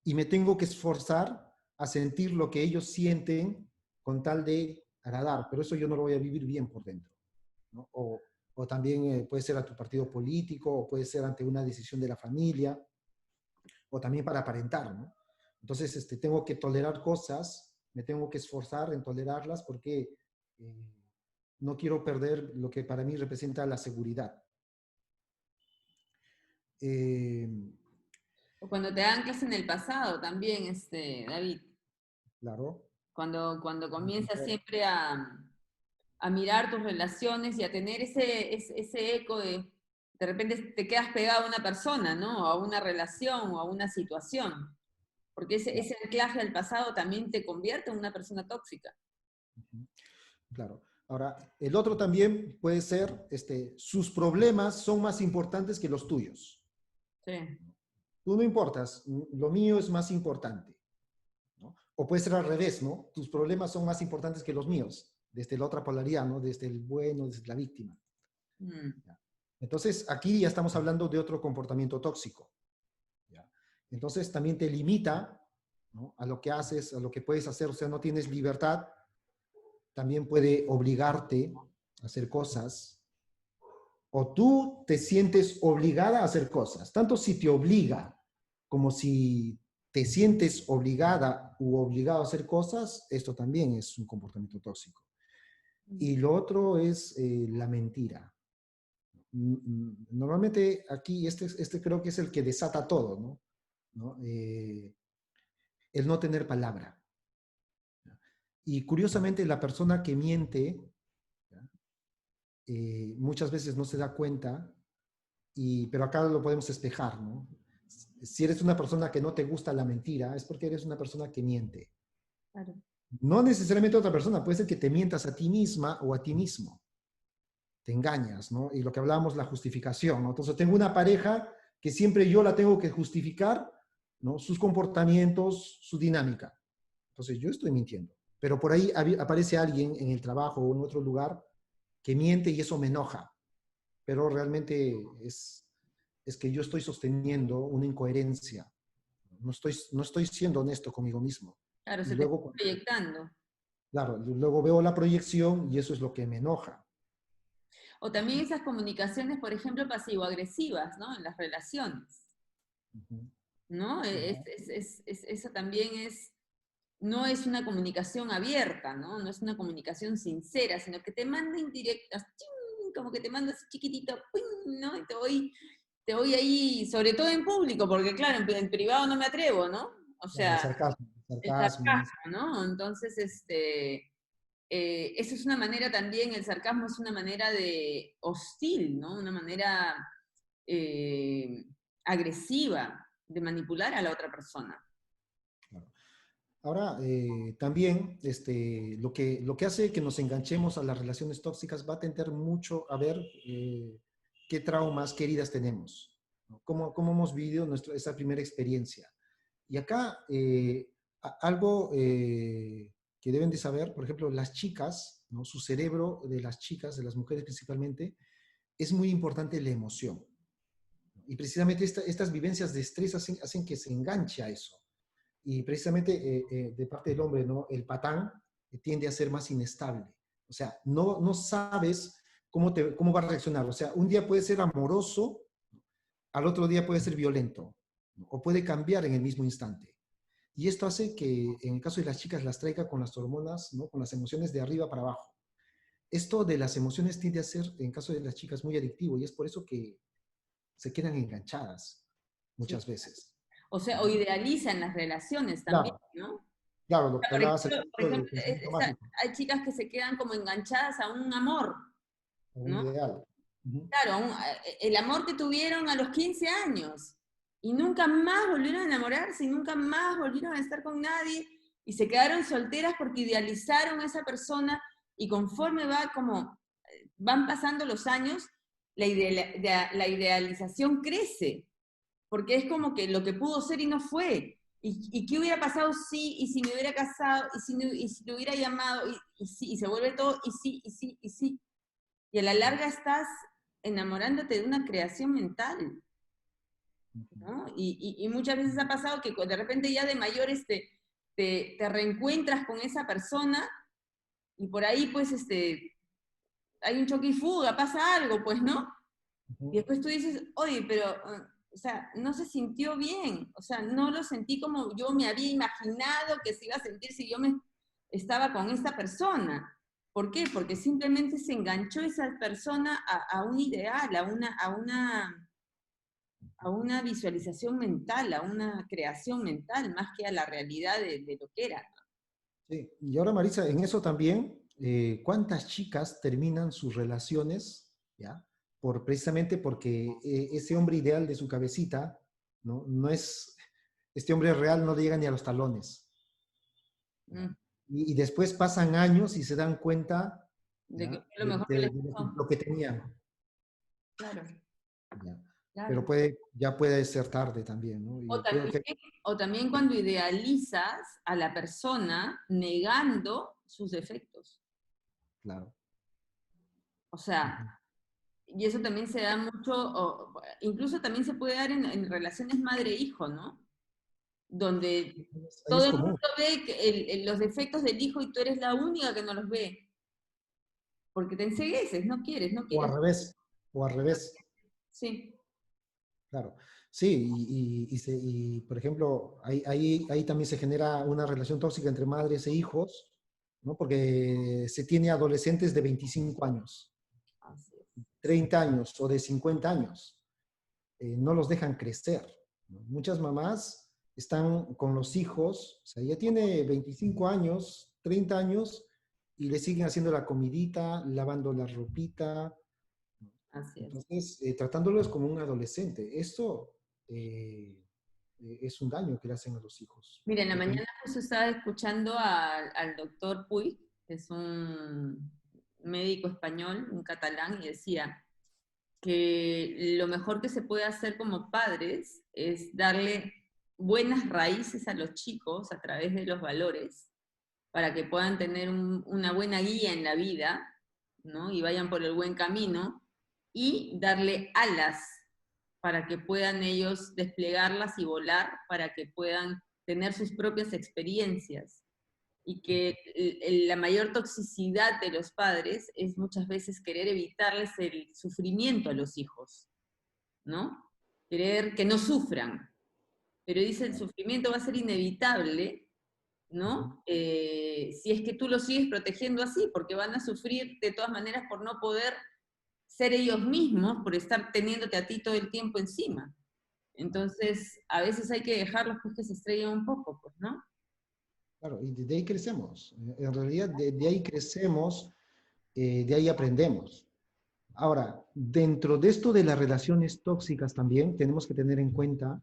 Y me tengo que esforzar a sentir lo que ellos sienten con tal de agradar, pero eso yo no lo voy a vivir bien por dentro, ¿no? o también puede ser a tu partido político, o puede ser ante una decisión de la familia, o también para aparentar, ¿no? Entonces, tengo que tolerar cosas, me tengo que esforzar en tolerarlas porque no quiero perder lo que para mí representa la seguridad. Eh, O cuando te anclas en el pasado también, David. claro. Cuando comienzas siempre a mirar tus relaciones y a tener ese eco de repente te quedas pegado a una persona, ¿no? A una relación o a una situación. Porque ese anclaje al pasado también te convierte en una persona tóxica. Claro. Ahora, el otro también puede ser, sus problemas son más importantes que los tuyos. Sí. Tú no importas, lo mío es más importante, ¿no? O puede ser al revés, ¿no? Tus problemas son más importantes que los míos, desde la otra polaridad, ¿no? Desde el bueno, desde la víctima. Mm. Entonces, aquí ya estamos hablando de otro comportamiento tóxico. ¿Ya? Entonces, también te limita, ¿no? A lo que haces, a lo que puedes hacer, o sea, no tienes libertad. También puede obligarte a hacer cosas, o tú te sientes obligada a hacer cosas, tanto si te obliga como si te sientes obligada u obligado a hacer cosas, esto también es un comportamiento tóxico. Y lo otro es la mentira. Normalmente aquí creo que es el que desata todo, ¿no? ¿No? El no tener palabra. Y curiosamente la persona que miente muchas veces no se da cuenta, pero acá lo podemos espejar, ¿no? Si eres una persona que no te gusta la mentira, es porque eres una persona que miente. Claro. No necesariamente a otra persona, puede ser que te mientas a ti misma o a ti mismo. Te engañas, ¿no? Y lo que hablábamos, la justificación, ¿no? Entonces tengo una pareja que siempre yo la tengo que justificar, ¿no? Sus comportamientos, su dinámica. Entonces yo estoy mintiendo. Pero por ahí aparece alguien en el trabajo o en otro lugar que miente y eso me enoja. Pero realmente es que yo estoy sosteniendo una incoherencia. No estoy siendo honesto conmigo mismo. Claro, Y se te está luego, proyectando. claro, luego veo la proyección y eso es lo que me enoja. O también esas comunicaciones, por ejemplo, pasivo-agresivas, ¿no? En las relaciones, Ujú. ¿no? Eso también no es una comunicación abierta, ¿no? No es una comunicación sincera, sino que te manda indirectas, ¡ching! Como que te manda así chiquitito, ¡ping! ¿No? Y te voy ahí, sobre todo en público, porque claro, en privado no me atrevo, ¿no? O Claro, el sea, sarcasmo, el el sarcasmo. sarcasmo, ¿no? Entonces, eso es una manera también, el sarcasmo es una manera de hostil, ¿no? Una manera eh, agresiva de manipular a la otra persona. Claro. Ahora, también lo que hace que nos enganchemos a las relaciones tóxicas va a tender mucho a ver qué traumas, qué heridas tenemos, ¿no? Cómo hemos vivido esa primera experiencia. Y acá, algo que deben de saber, por ejemplo, las chicas, ¿no? Su cerebro de las chicas, de las mujeres principalmente, es muy importante la emoción. Y precisamente estas vivencias de estrés hacen que se enganche a eso. Y precisamente de parte del hombre, ¿no? El patán tiende a ser más inestable. O sea, no sabes cómo va a reaccionar. O sea, un día puede ser amoroso, al otro día puede ser violento, ¿no? O puede cambiar en el mismo instante. Y esto hace que en el caso de las chicas las traiga con las hormonas, ¿no? Con las emociones de arriba para abajo. Esto de las emociones tiende a ser, en caso de las chicas, muy adictivo y es por eso que se quedan enganchadas Sí. muchas veces. O sea, o idealizan las relaciones también, Claro, ¿no? claro, lo que Por hablabas al ejemplo, por principio del ejemplo, pensamiento mágico, hay chicas que se quedan como enganchadas a un amor, un ¿no? ideal. Ujú. Claro, el amor que tuvieron a los 15 años y nunca más volvieron a enamorarse y nunca más volvieron a estar con nadie y se quedaron solteras porque idealizaron a esa persona y conforme van pasando los años, la idealización crece, porque es como que lo que pudo ser y no fue. ¿Y qué hubiera pasado si, y si me hubiera casado, y si, y si te hubiera llamado, y se vuelve todo, y sí, y sí, y sí? Y a la larga estás enamorándote de una creación mental, ¿no? Y muchas veces ha pasado que de repente ya de mayores te reencuentras con esa persona y por ahí pues hay un choque y fuga, pasa algo, pues, ¿no? Y Ujú. después tú dices, oye, pero, o sea, no se sintió bien, o sea, no lo sentí como yo me había imaginado que se iba a sentir si yo me estaba con esta persona. ¿Por qué? Porque simplemente se enganchó esa persona a un ideal, a una visualización mental, a una creación mental, más que a la realidad de lo que era. Sí. Y ahora, Marisa, en eso también, ¿cuántas chicas terminan sus relaciones, ya? Precisamente porque ese hombre ideal de su cabecita, ¿no? No es, este hombre real no llega ni a los talones, ¿ya? Mm, Y después pasan años y se dan cuenta, de que ¿ya? fue lo mejor que les De pasó. lo que tenían, Claro, ¿ya? Pero claro. ya puede ser tarde también, ¿no? O Y creo también, que, o también cuando idealizas a la persona negando sus defectos. claro. O sea, Ujú. y eso también se da mucho, incluso también se puede dar en relaciones madre-hijo, ¿no? Donde Ahí todo es el mundo común. ve los defectos del hijo y tú eres la única que no los ve. Porque te encegueces, no O al quieres. revés, o al revés. Sí, Claro, sí, por ejemplo, ahí también se genera una relación tóxica entre madres e hijos, ¿no? Porque se tiene adolescentes de 25 años, así es. 30 años o de 50 años, no los dejan crecer, ¿no? Muchas mamás están con los hijos, o sea, ya tiene 25 años, 30 años, y le siguen haciendo la comidita, lavando la ropita, Así es. entonces, tratándolos como un adolescente. Esto es un daño que le hacen a los hijos. Mira, en la Porque, mañana justo estaba escuchando al doctor Puig, que es un médico español, un catalán, y decía que lo mejor que se puede hacer como padres es darle buenas raíces a los chicos a través de los valores para que puedan tener una buena guía en la vida, ¿no? Y vayan por el buen camino, y darle alas para que puedan ellos desplegarlas y volar, para que puedan tener sus propias experiencias. Y que la mayor toxicidad de los padres es muchas veces querer evitarles el sufrimiento a los hijos, ¿no? Querer que no sufran. Pero dice, el sufrimiento va a ser inevitable, ujú, ¿no? Si es que tú los sigues protegiendo así, porque van a sufrir de todas maneras por no poder ser ellos mismos, por estar teniéndote a ti todo el tiempo encima. Entonces, a veces hay que dejarlos pues que se estrellen un poco, pues, ¿no? claro, y de ahí crecemos. En realidad, de ahí crecemos, de ahí aprendemos. Ahora, dentro de esto de las relaciones tóxicas también tenemos que tener en cuenta,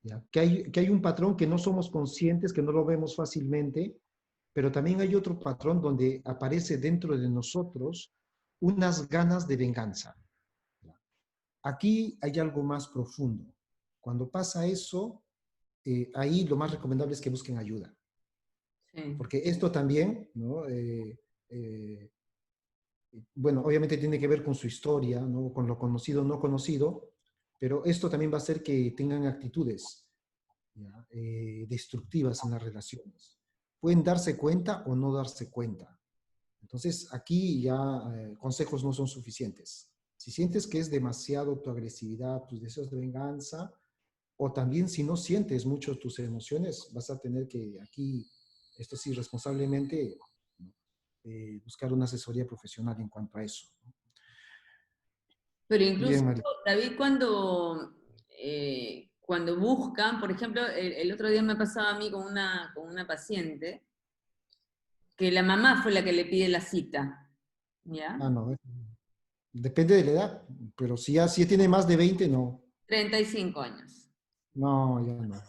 ¿ya? Que hay un patrón que no somos conscientes, que no lo vemos fácilmente, pero también hay otro patrón donde aparece dentro de nosotros unas ganas de venganza. Aquí hay algo más profundo. Cuando pasa eso, ahí lo más recomendable es que busquen ayuda, Sí. porque esto también, ¿no? Bueno, obviamente tiene que ver con su historia, ¿no? Con lo conocido, no conocido, pero esto también va a hacer que tengan actitudes, ¿ya? Destructivas en las relaciones. Pueden darse cuenta o no darse cuenta. Entonces, aquí ya consejos no son suficientes. Si sientes que es demasiado tu agresividad, tus deseos de venganza, o también si no sientes mucho tus emociones, vas a tener que aquí, esto sí, responsablemente, ¿no? Buscar una asesoría profesional en cuanto a eso, ¿no? Pero incluso, Bien, María. David, cuando buscan, por ejemplo, el otro día me pasaba a mí con una paciente, que la mamá fue la que le pide la cita, ¿ya? Ah, no, depende de la edad, pero si ya tiene más de 20, no, 35 años. no, ya no.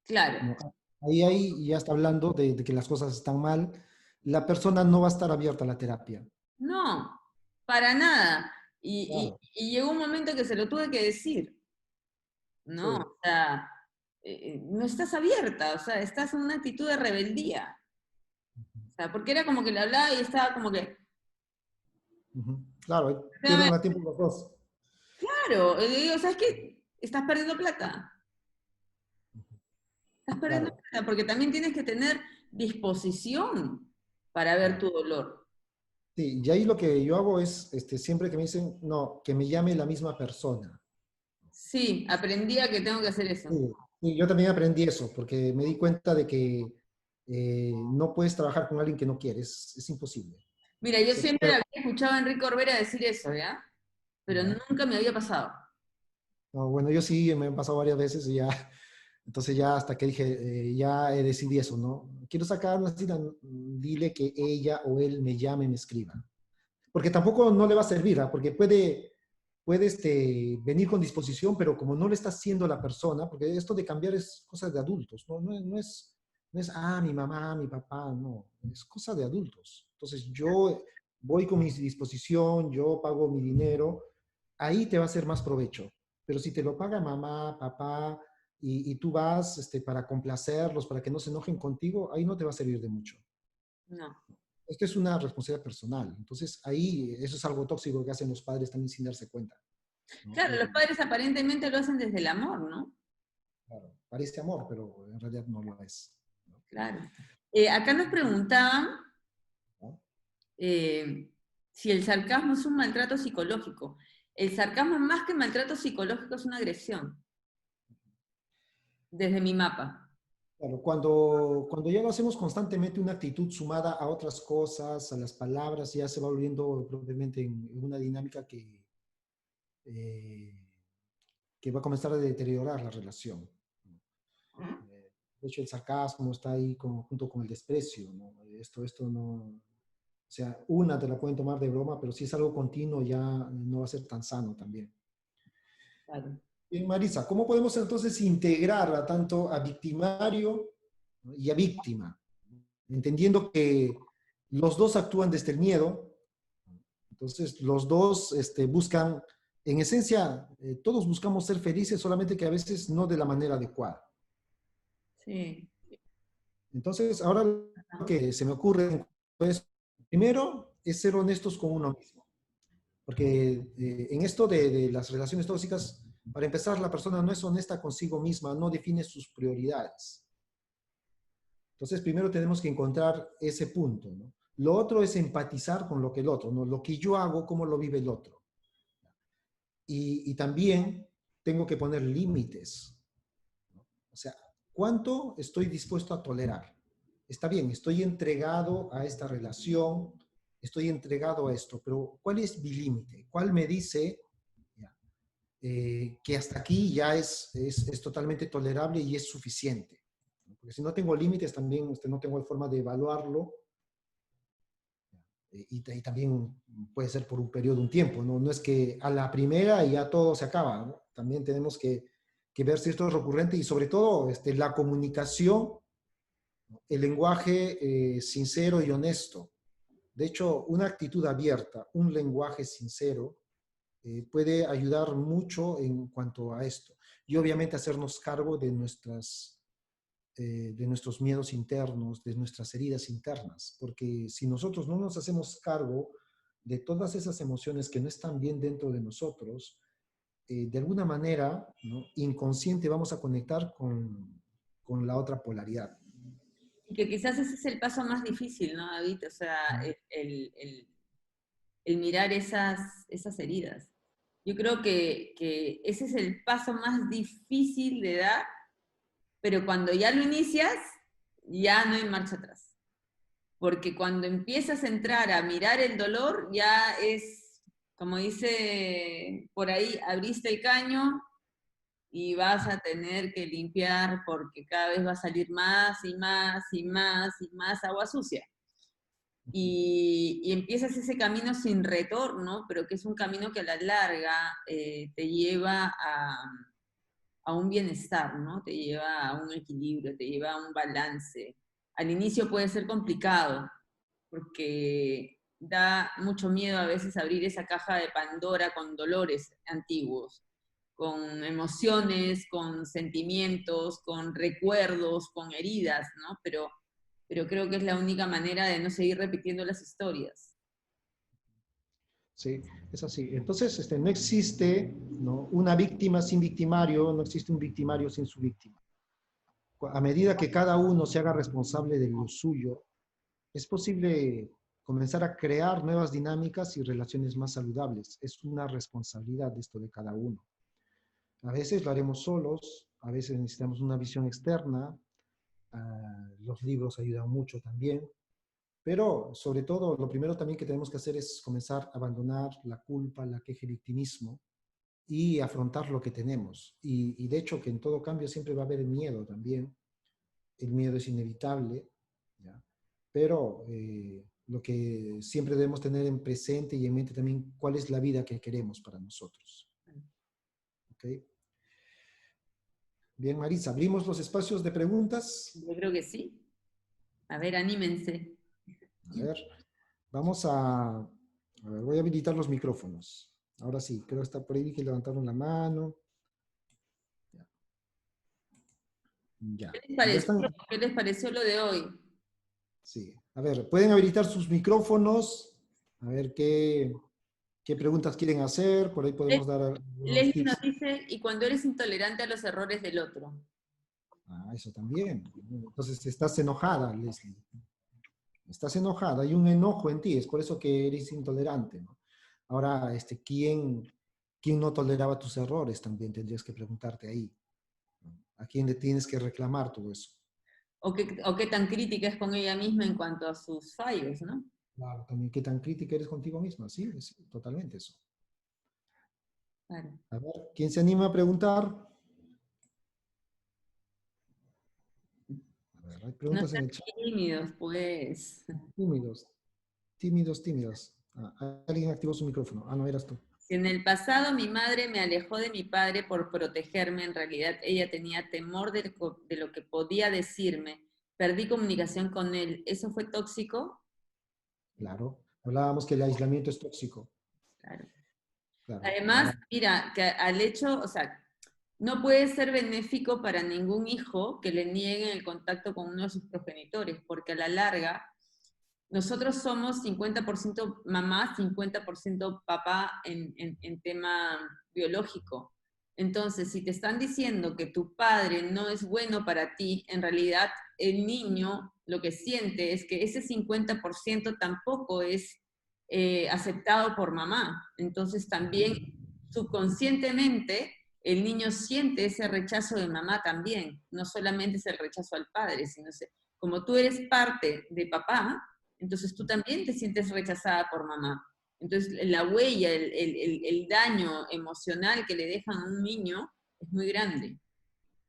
Claro, No. Ahí ya está hablando de que las cosas están mal. La persona no va a estar abierta a la terapia. no, para nada. Claro, Y llegó un momento que se lo tuve que decir, ¿no? sí. O sea, no estás abierta, o sea, estás en una actitud de rebeldía. O sea, porque era como que le hablaba y estaba como que, Ujú. Claro, "Déjame". pierden el tiempo los dos. Claro, le digo, ¿sabes qué? Estás perdiendo plata. Estás perdiendo Claro, plata porque también tienes que tener disposición para ver claro. tu dolor. Sí, y ahí lo que yo hago es, siempre que me dicen, no, que me llame la misma persona. Sí, aprendí a que tengo que hacer eso. Sí, sí, yo también aprendí eso, porque me di cuenta de que no puedes trabajar con alguien que no quieres, es imposible. Mira, yo ¿Cierto? siempre había escuchado a Enrique Orbera decir eso, ¿ya? Pero Ya. nunca me había pasado. No, bueno, yo sí, me han pasado varias veces y ya, entonces ya hasta que dije, ya decidí eso, ¿no? Quiero sacar una cita, dile que ella o él me llame, me escriba. Porque tampoco no le va a servir, ¿ah? Porque puede venir con disposición, pero como no le está haciendo la persona, porque esto de cambiar es cosa de adultos, ¿no? No es, mi mamá, mi papá, no, es cosa de adultos. Entonces yo voy con mi disposición, yo pago mi dinero, ahí te va a hacer más provecho. Pero si te lo paga mamá, papá, y tú vas para complacerlos, para que no se enojen contigo, ahí no te va a servir de mucho. No. Esto es una responsabilidad personal. Entonces, ahí eso es algo tóxico que hacen los padres también sin darse cuenta, ¿no? Claro, los padres aparentemente lo hacen desde el amor, ¿no? Claro, parece amor, pero en realidad no lo es, ¿no? Claro. Acá nos preguntaban ¿No? eh, si el sarcasmo es un maltrato psicológico. El sarcasmo más que maltrato psicológico es una agresión, desde mi mapa. Claro, cuando ya lo hacemos constantemente, una actitud sumada a otras cosas, a las palabras, ya se va volviendo propiamente en una dinámica eh, que va a comenzar a deteriorar la relación. De hecho, el sarcasmo está ahí junto con el desprecio, ¿no? Esto no, o sea, una te la pueden tomar de broma, pero si es algo continuo ya no va a ser tan sano también. Claro. Bien, Marisa, ¿cómo podemos entonces integrar tanto a victimario, ¿no? y a víctima? Entendiendo que los dos actúan desde el miedo, entonces los dos buscan, en esencia, todos buscamos ser felices, solamente que a veces no de la manera adecuada. Sí. Entonces, ahora lo que se me ocurre es, primero, es ser honestos con uno mismo. Porque en esto de las relaciones tóxicas, para empezar, la persona no es honesta consigo misma, no define sus prioridades. Entonces, primero tenemos que encontrar ese punto, ¿no? Lo otro es empatizar con lo que el otro, ¿no? Lo que yo hago, cómo lo vive el otro. Y también tengo que poner límites, ¿no? O sea, ¿cuánto estoy dispuesto a tolerar? Está bien, estoy entregado a esta relación, estoy entregado a esto, pero ¿cuál es mi límite? ¿Cuál me dice que hasta aquí ya es totalmente tolerable y es suficiente? Porque si no tengo límites, también no tengo forma de evaluarlo, y también puede ser por un periodo, un tiempo, ¿no? No es que a la primera y ya todo se acaba, ¿no? También tenemos que ver si esto es recurrente y sobre todo la comunicación, el lenguaje sincero y honesto. De hecho, una actitud abierta, un lenguaje sincero, puede ayudar mucho en cuanto a esto. Y obviamente hacernos cargo de nuestros miedos internos, de nuestras heridas internas, porque si nosotros no nos hacemos cargo de todas esas emociones que no están bien dentro de nosotros, de alguna manera, ¿no? Inconsciente vamos a conectar con la otra polaridad. Y que quizás ese es el paso más difícil, ¿no, David? O sea, el mirar esas heridas. Yo creo que ese es el paso más difícil de dar, pero cuando ya lo inicias, ya no hay marcha atrás. Porque cuando empiezas a entrar a mirar el dolor, ya es, como dice por ahí, abriste el caño y vas a tener que limpiar porque cada vez va a salir más y más y más y más agua sucia. Y empiezas ese camino sin retorno, pero que es un camino que a la larga te lleva a un bienestar, ¿no? Te lleva a un equilibrio, te lleva a un balance. Al inicio puede ser complicado, porque da mucho miedo a veces abrir esa caja de Pandora con dolores antiguos, con emociones, con sentimientos, con recuerdos, con heridas, ¿no? Pero creo que es la única manera de no seguir repitiendo las historias. Sí, es así. Entonces, no existe, ¿no? Una víctima sin victimario, no existe un victimario sin su víctima. A medida que cada uno se haga responsable de lo suyo, es posible comenzar a crear nuevas dinámicas y relaciones más saludables. Es una responsabilidad de esto de cada uno. A veces lo haremos solos, a veces necesitamos una visión externa, los libros ayudan mucho también, pero sobre todo lo primero también que tenemos que hacer es comenzar a abandonar la culpa, la queja y el victimismo y afrontar lo que tenemos. Y de hecho que en todo cambio siempre va a haber el miedo también. El miedo es inevitable, ¿ya? Pero lo que siempre debemos tener en presente y en mente también, cuál es la vida que queremos para nosotros. ¿Ok? Bien, Marisa, abrimos los espacios de preguntas. Yo creo que sí. A ver, anímense. A ver, vamos a ver, voy a habilitar los micrófonos. Ahora sí, creo que está por ahí que levantaron la mano. Ya. ¿Qué les Ya pareció? están. ¿Qué les pareció lo de hoy? Sí. A ver, pueden habilitar sus micrófonos. A ver qué preguntas quieren hacer. Por ahí podemos dar algunos Leslie nos tips. dice, y cuando eres intolerante a los errores del otro. Ah, eso también. Entonces estás enojada, Leslie. Estás enojada. Hay un enojo en ti. Es por eso que eres intolerante, ¿no? Ahora, ¿quién no toleraba tus errores? También tendrías que preguntarte ahí. ¿A quién le tienes que reclamar todo eso? O qué tan crítica es con ella misma en cuanto a sus fallos, ¿no? Claro, también qué tan crítica eres contigo misma. Sí, totalmente eso. Claro. A ver, ¿quién se anima a preguntar? A ver, hay No preguntas en sean el chat. tímidos, pues. Tímidos, tímidos, tímidos. Ah, alguien activó su micrófono. Ah, no, eras tú. Si en el pasado mi madre me alejó de mi padre por protegerme, en realidad ella tenía temor de lo que podía decirme. Perdí comunicación con él. ¿Eso fue tóxico? Claro. Hablábamos que el aislamiento es tóxico. Claro. Claro. Además, mira, que al hecho, o sea, no puede ser benéfico para ningún hijo que le nieguen el contacto con uno de sus progenitores, porque a la larga nosotros somos 50% mamá, 50% papá en tema biológico. Entonces, si te están diciendo que tu padre no es bueno para ti, en realidad el niño lo que siente es que ese 50% tampoco es aceptado por mamá. Entonces, también subconscientemente el niño siente ese rechazo de mamá también. No solamente es el rechazo al padre, sino como tú eres parte de papá, entonces tú también te sientes rechazada por mamá. Entonces la huella, el daño emocional que le dejan a un niño es muy grande.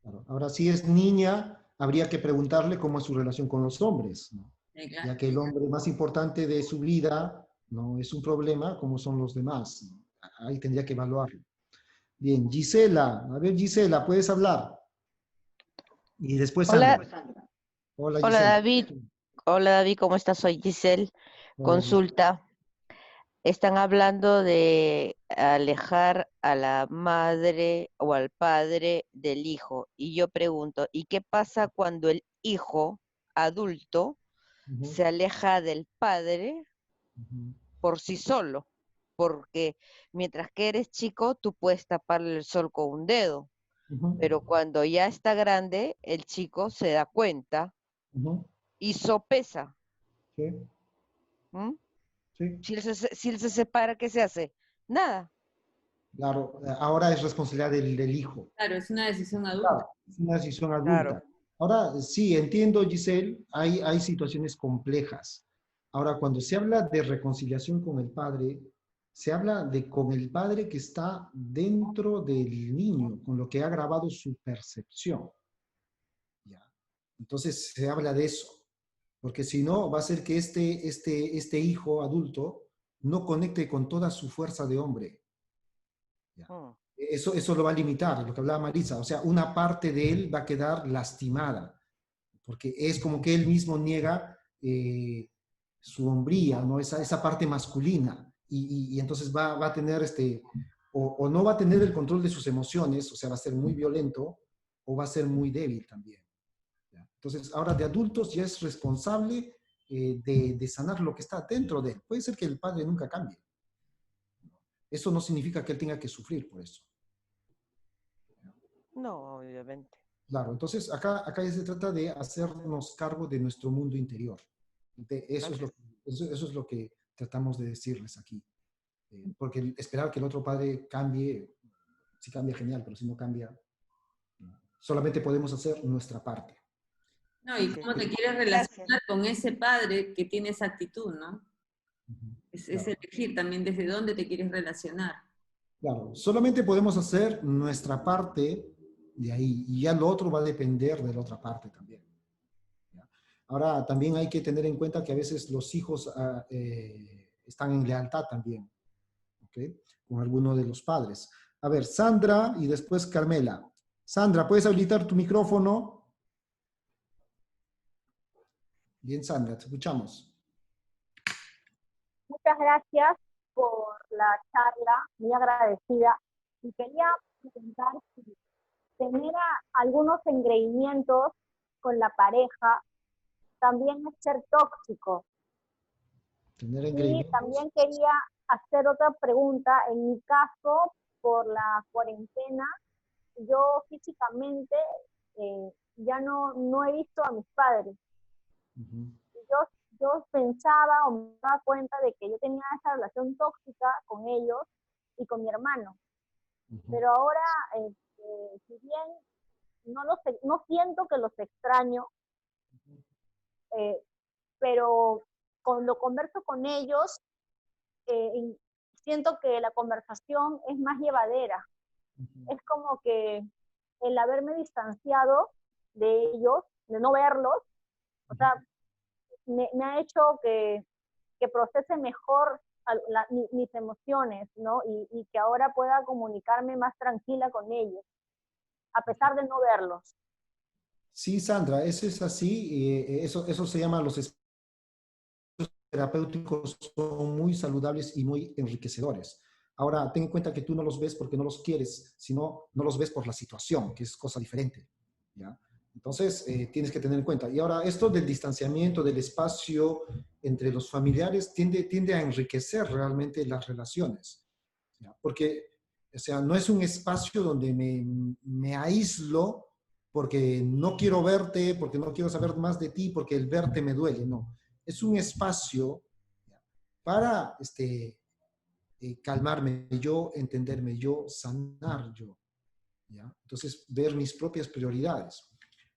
Claro. Ahora, si es niña, habría que preguntarle cómo es su relación con los hombres, ¿no? Ya Claro. que el hombre más importante de su vida no es un problema como son los demás, ¿no? Ahí tendría que evaluarlo. Bien, Gisela, a ver Gisela, puedes hablar. Y después Hola, Sandra. Hola hola Gisela. David. Hola David, ¿cómo estás? Soy Giselle. Hola Gisela. Consulta. Están hablando de alejar a la madre o al padre del hijo. Y yo pregunto, ¿y qué pasa cuando el hijo adulto Ujú, se aleja del padre ujú, por sí solo? Porque mientras que eres chico, tú puedes taparle el sol con un dedo, pero ujú, cuando ya está grande, el chico se da cuenta ujú. y sopesa. Sí, ¿M? sí, Si él se separa, ¿qué se hace? Nada. claro. Ahora es responsabilidad del hijo. Claro, es una decisión adulta. Claro, es una decisión Claro. adulta. Ahora, sí, entiendo, Giselle, hay situaciones complejas. Ahora, cuando se habla de reconciliación con el padre, se habla de con el padre que está dentro del niño, con lo que ha grabado su percepción. ¿Ya? Entonces, se habla de eso, porque si no, va a ser que este hijo adulto no conecte con toda su fuerza de hombre. ¿Ya? Mm. Eso lo va a limitar, lo que hablaba Marisa. O sea, una parte de él va a quedar lastimada, porque es como que él mismo niega su hombría, ¿no? Esa parte masculina. Y entonces va a tener o no va a tener el control de sus emociones, o sea, va a ser muy violento, o va a ser muy débil también. ¿Ya? Entonces, ahora de adultos ya es responsable de sanar lo que está dentro de él. Puede ser que el padre nunca cambie. Eso no significa que él tenga que sufrir por eso. No, obviamente. Claro, entonces acá ya se trata de hacernos cargo de nuestro mundo interior. Eso es lo que tratamos de decirles aquí. Porque esperar que el otro padre cambie, si cambia genial, pero si no cambia, solamente podemos hacer nuestra parte. No, y Sí, cómo te quieres gracias. relacionar con ese padre que tiene esa actitud, ¿no? Es Claro. elegir también desde dónde te quieres relacionar. Claro, solamente podemos hacer nuestra parte de ahí y ya lo otro va a depender de la otra parte también. ¿Ya? Ahora, también hay que tener en cuenta que a veces los hijos están en lealtad también, ¿ok? Con alguno de los padres. A ver, Sandra y después Carmela. Sandra, ¿puedes habilitar tu micrófono? Bien, Sandra, te escuchamos. Muchas gracias por la charla, muy agradecida. Y quería preguntar si tener algunos engreimientos con la pareja también es ser tóxico. Tener Y engreimientos. también quería hacer otra pregunta. En mi caso, por la cuarentena, yo físicamente ya no he visto a mis padres. Uh-huh. Yo pensaba o me daba cuenta de que yo tenía esa relación tóxica con ellos y con mi hermano. Uh-huh. Pero ahora, si bien no siento que los extraño, pero cuando converso con ellos, siento que la conversación es más llevadera. Uh-huh. Es como que el haberme distanciado de ellos, de no verlos, o sea, me ha hecho que procese mejor mis emociones, ¿no? Y que ahora pueda comunicarme más tranquila con ellos, a pesar de no verlos. Sí, Sandra, eso es así. Eso se llama los espacios terapéuticos son muy saludables y muy enriquecedores. Ahora, ten en cuenta que tú no los ves porque no los quieres, sino no los ves por la situación, que es cosa diferente, ¿ya? Entonces, tienes que tener en cuenta. Y ahora, esto del distanciamiento, del espacio entre los familiares, tiende a enriquecer realmente las relaciones, ¿ya? Porque, o sea, no es un espacio donde me aíslo porque no quiero verte, porque no quiero saber más de ti, porque el verte me duele, no. Es un espacio para calmarme yo, entenderme yo, sanar yo, ¿ya? Entonces, ver mis propias prioridades.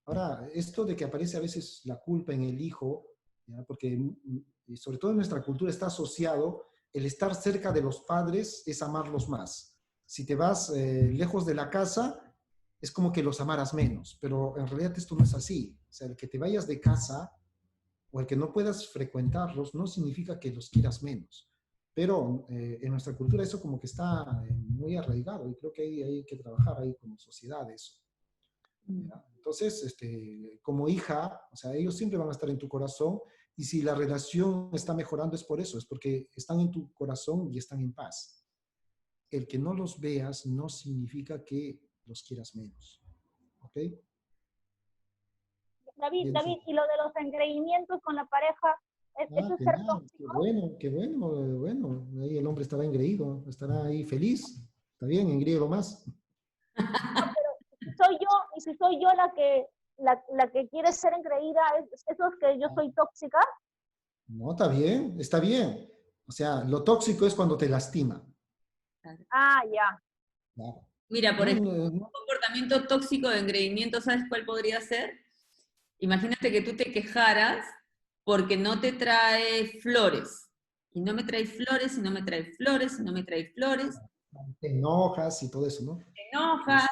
Ahora, esto de que aparece a veces la culpa en el hijo, ¿ya? Porque sobre todo en nuestra cultura está asociado el estar cerca de los padres es amarlos más. Si te vas lejos de la casa, es como que los amaras menos, pero en realidad esto no es así. O sea, el que te vayas de casa o el que no puedas frecuentarlos no significa que los quieras menos. Pero en nuestra cultura eso como que está muy arraigado y creo que hay que trabajar ahí como sociedad eso. ¿Ya? Entonces, como hija, o sea, ellos siempre van a estar en tu corazón y si la relación está mejorando es por eso, es porque están en tu corazón y están en paz. El que no los veas no significa que los quieras menos. ¿Ok? David, y lo de los engreimientos con la pareja, ¿eso es ser tóxico? Qué bueno. Ahí el hombre estará engreído, estará ahí feliz. Está bien, engríelo más. No, pero soy yo, y si soy yo la que quiere ser engreída, ¿eso es que yo soy tóxica? No, está bien, está bien. O sea, lo tóxico es cuando te lastima. Ah, ya. Claro. Mira, por ejemplo, No. un comportamiento tóxico de engreimiento, ¿sabes cuál podría ser? Imagínate que tú te quejaras porque no te trae flores. Y no me trae flores, y no me trae flores, y no me trae flores. Te enojas y todo eso, ¿no? Te enojas.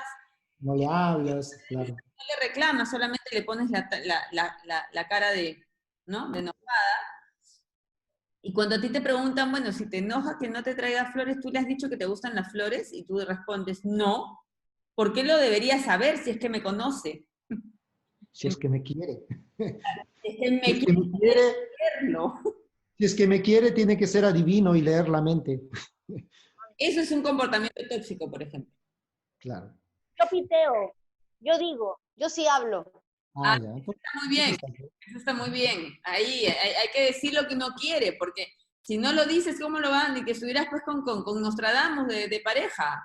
No le hablas, claro. No le reclamas, solamente le pones la cara de, ¿no? De enojada. Y cuando a ti te preguntan, bueno, si te enoja que no te traiga flores, tú le has dicho que te gustan las flores y tú respondes, no. ¿Por qué lo debería saber si es que me conoce? Si es que me quiere. Es que me Si es que me quiere, verlo. si es que me quiere, tiene que ser adivino y leer la mente. Eso es un comportamiento tóxico, por ejemplo. Claro. Yo piteo, yo digo, yo sí hablo. Ah, ya. Está muy bien, eso está muy bien. Ahí hay que decir lo que uno quiere, porque si no lo dices, ¿cómo lo van? Y que estuvieras pues con Nostradamus de pareja.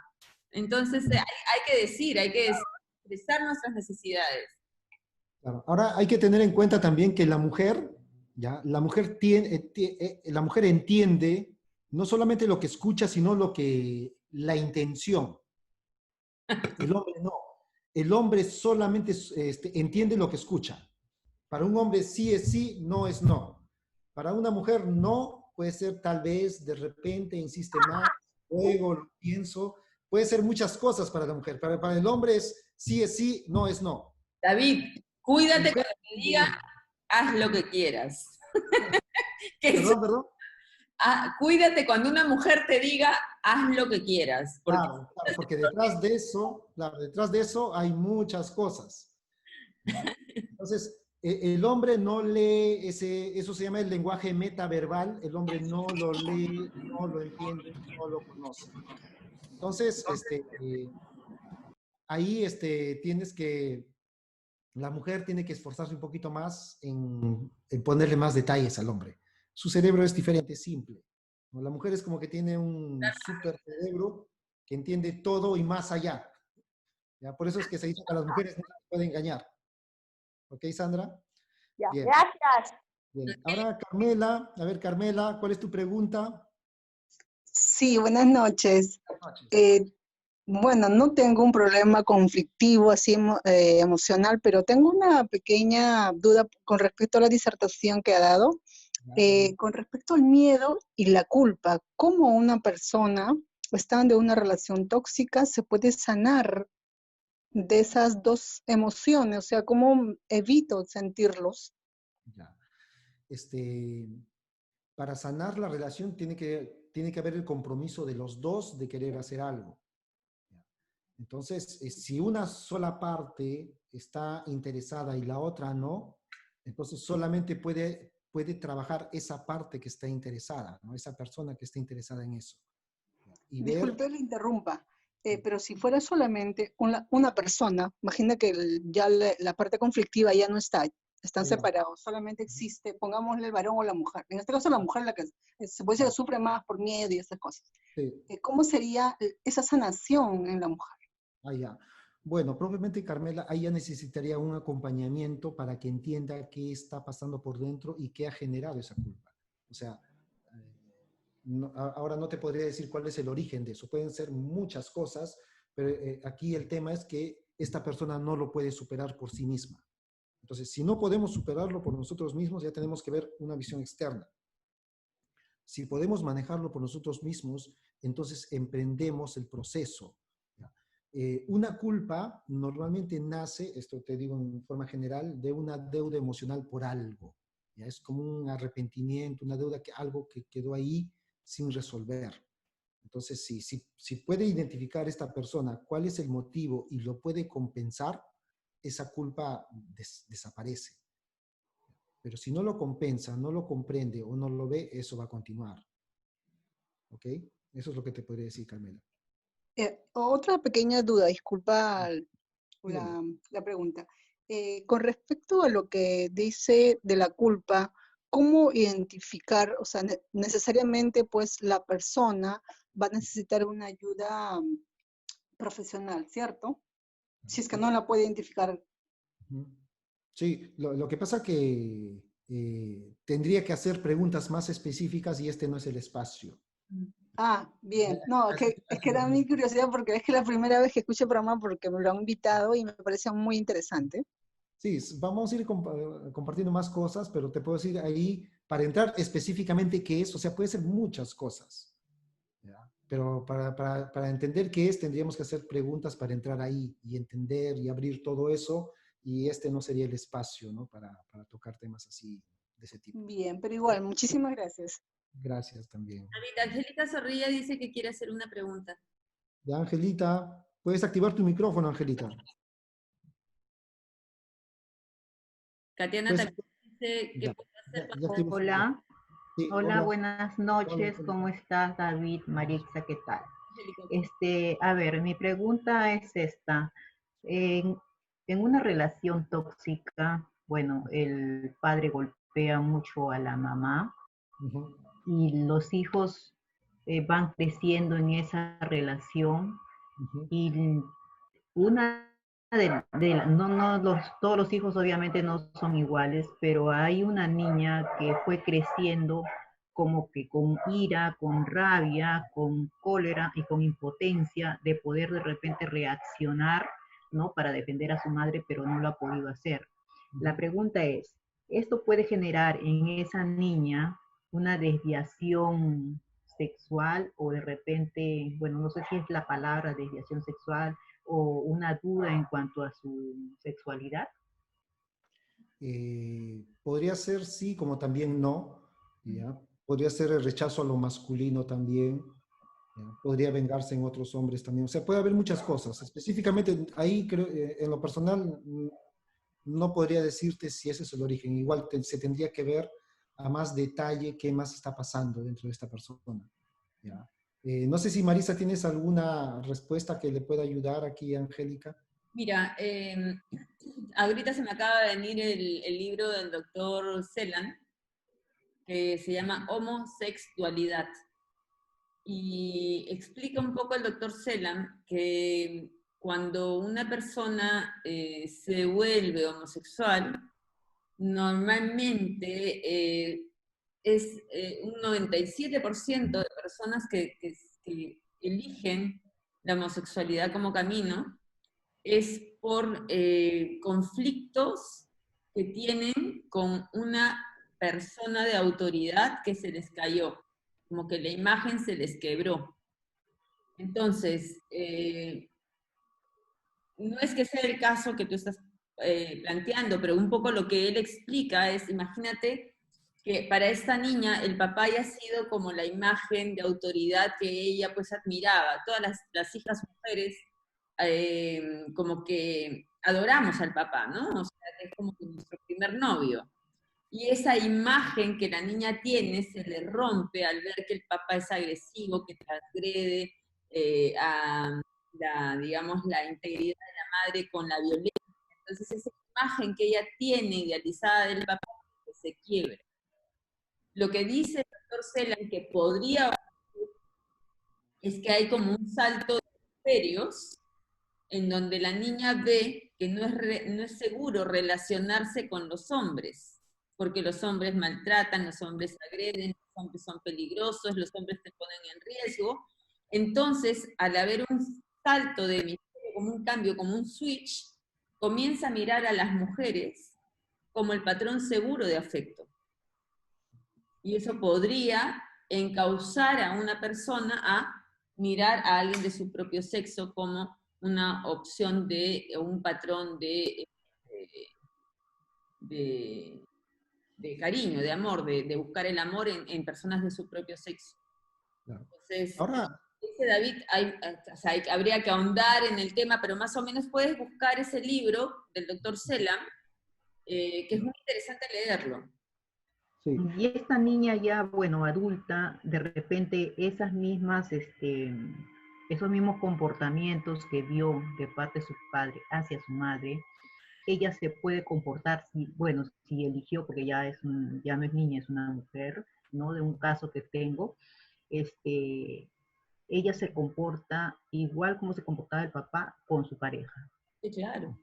Entonces hay que decir, expresar nuestras necesidades. Claro. Ahora hay que tener en cuenta también que la mujer ¿ya? La mujer entiende no solamente lo que escucha, sino la intención. El hombre no. El hombre solamente entiende lo que escucha. Para un hombre sí es sí, no es no. Para una mujer no puede ser tal vez, de repente, insiste más, luego lo pienso. Puede ser muchas cosas para la mujer. Para el hombre es sí, no es no. David, La cuídate mujer, cuando te diga, haz lo que quieras. Que eso- perdón. cuídate cuando una mujer te diga, haz lo que quieras. Porque Claro, claro, porque detrás de eso hay muchas cosas. ¿Ya? Entonces, el hombre no lee eso se llama el lenguaje metaverbal, el hombre no lo lee, no lo entiende, no lo conoce. Entonces, ahí la mujer tiene que esforzarse un poquito más en ponerle más detalles al hombre. Su cerebro es diferente, es simple, ¿no? La mujer es como que tiene un súper cerebro que entiende todo y más allá. ¿Ya? Por eso es que se dice que a las mujeres no se les puede engañar. ¿Ok, Sandra? Ya, Bien, gracias. bien. Ahora, Carmela, a ver, Carmela, ¿cuál es tu pregunta? Sí, buenas noches. Buenas noches. Bueno, no tengo un problema conflictivo así emocional, pero tengo una pequeña duda con respecto a la disertación que ha dado, con respecto al miedo y la culpa. ¿Cómo una persona, estando en una relación tóxica, se puede sanar de esas dos emociones? O sea, ¿cómo evito sentirlos? Ya. Para sanar la relación tiene que haber el compromiso de los dos de querer hacer algo. Entonces, si una sola parte está interesada y la otra no, entonces solamente puede trabajar esa parte que está interesada, ¿no? Esa persona que está interesada en eso. Y ver, Disculpe, le interrumpa, pero si fuera solamente una persona, imagina que ya la parte conflictiva ya no está, están ya, separados, solamente existe, pongámosle el varón o la mujer. En este caso la mujer la que se puede decir que sufre más por miedo y esas cosas. sí, ¿Cómo sería esa sanación en la mujer? ya. Bueno, probablemente Carmela, ahí ya necesitaría un acompañamiento para que entienda qué está pasando por dentro y qué ha generado esa culpa. O sea, ahora no te podría decir cuál es el origen de eso. Pueden ser muchas cosas, pero aquí el tema es que esta persona no lo puede superar por sí misma. Entonces, si no podemos superarlo por nosotros mismos, ya tenemos que ver una visión externa. Si podemos manejarlo por nosotros mismos, entonces emprendemos el proceso. Una culpa normalmente nace, esto te digo en forma general, de una deuda emocional por algo. ¿Ya? Es como un arrepentimiento, una deuda, algo que quedó ahí sin resolver. Entonces, si puede identificar esta persona cuál es el motivo y lo puede compensar, esa culpa desaparece. Pero si no lo compensa, no lo comprende o no lo ve, eso va a continuar. ¿Ok? Eso es lo que te podría decir, Carmela. Otra pequeña duda, disculpa Dígame. la pregunta. Con respecto a lo que dice de la culpa, ¿cómo identificar, o sea, necesariamente pues la persona va a necesitar una ayuda profesional, ¿cierto? Si es que no la puede identificar. Sí, lo que pasa que tendría que hacer preguntas más específicas y este no es el espacio. Ah, bien. No, es que era mi curiosidad porque es que es la primera vez que escucho el programa porque me lo han invitado y me pareció muy interesante. Sí, vamos a ir compartiendo más cosas, pero te puedo decir ahí, para entrar específicamente qué es, o sea, puede ser muchas cosas, ¿ya? Pero para entender qué es, tendríamos que hacer preguntas para entrar ahí y entender y abrir todo eso, y este no sería el espacio, ¿no? Para tocar temas así, de ese tipo. Bien, pero igual, muchísimas gracias. Gracias también. David, Angélica Zorrilla dice que quiere hacer una pregunta. Ya, Angelita, puedes activar tu micrófono, Angelita. Tatiana Pues, también dice que ya, puede hacer ya activé su micrófono. Hola, Sí, hola, hola. buenas Hola, noches. Angelita. ¿Cómo estás, David, Maritza? ¿Qué tal? Angélica. A ver, mi pregunta es esta. En, en una relación tóxica, bueno, el padre golpea mucho a la mamá Ujú, y los hijos van creciendo en esa relación ujú. y una todos los hijos obviamente no son iguales, pero hay una niña que fue creciendo como que con ira, con rabia, con cólera y con impotencia de poder de repente reaccionar, ¿no? Para defender a su madre, pero no lo ha podido hacer. La pregunta es, ¿esto puede generar en esa niña una desviación sexual o de repente, bueno, no sé si es la palabra desviación sexual o una duda en cuanto a su sexualidad? Podría ser sí, como también no, ¿ya? Podría ser el rechazo a lo masculino también, ¿ya? Podría vengarse en otros hombres también. O sea, puede haber muchas cosas. Específicamente ahí, creo, en lo personal, no podría decirte si ese es el origen. Igual se tendría que ver a más detalle qué más está pasando dentro de esta persona, ¿ya? No sé si Marisa tienes alguna respuesta que le pueda ayudar aquí, Angélica. Mira, ahorita se me acaba de venir el libro del doctor Celan, que se llama Homosexualidad. Y explica un poco el doctor Celan que cuando una persona se vuelve homosexual, normalmente es un 97% de personas que eligen la homosexualidad como camino, es por conflictos que tienen con una persona de autoridad que se les cayó, como que la imagen se les quebró. Entonces, no es que sea el caso que tú estás planteando, pero un poco lo que él explica es, imagínate que para esta niña el papá haya sido como la imagen de autoridad que ella pues admiraba. Todas las hijas mujeres como que adoramos al papá, ¿no? O sea, que es como que nuestro primer novio. Y esa imagen que la niña tiene se le rompe al ver que el papá es agresivo, que transgrede a digamos, la integridad de la madre con la violencia. Entonces esa imagen que ella tiene idealizada del papá se quiebra. Lo que dice el doctor Celan que podría es que hay como un salto de imperios en donde la niña ve que no es seguro relacionarse con los hombres, porque los hombres maltratan, los hombres agreden, los hombres son peligrosos, los hombres te ponen en riesgo. Entonces, al haber un salto de misterio, como un cambio, como un switch, comienza a mirar a las mujeres como el patrón seguro de afecto. Y eso podría encauzar a una persona a mirar a alguien de su propio sexo como una opción de un patrón de cariño, de amor, de buscar el amor en personas de su propio sexo. Claro. Entonces, Ahora, dice David, o sea, habría que ahondar en el tema, pero más o menos puedes buscar ese libro del doctor Celan, que es muy interesante leerlo. sí. Y esta niña ya, bueno, adulta, de repente esas mismas, esos mismos comportamientos que vio de parte de su padre hacia su madre, ella se puede comportar, si, bueno, si eligió, porque ya no es niña, es una mujer, ¿no? De un caso que tengo, ella se comporta igual como se comportaba el papá con su pareja. Sí, claro.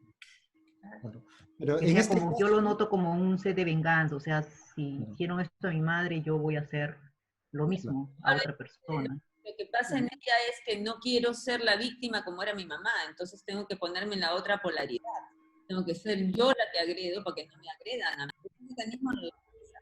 Claro. Pero Que en sea este como, yo lo caso, noto como un sed de venganza, o sea, si claro, hicieron esto a mi madre, yo voy a hacer lo claro, mismo a otra persona. Lo que pasa en ella es que no quiero ser la víctima como era mi mamá, entonces tengo que ponerme en la otra polaridad. Tengo que ser yo la que agredo para que no me agredan a mí. Es un mecanismo de defensa.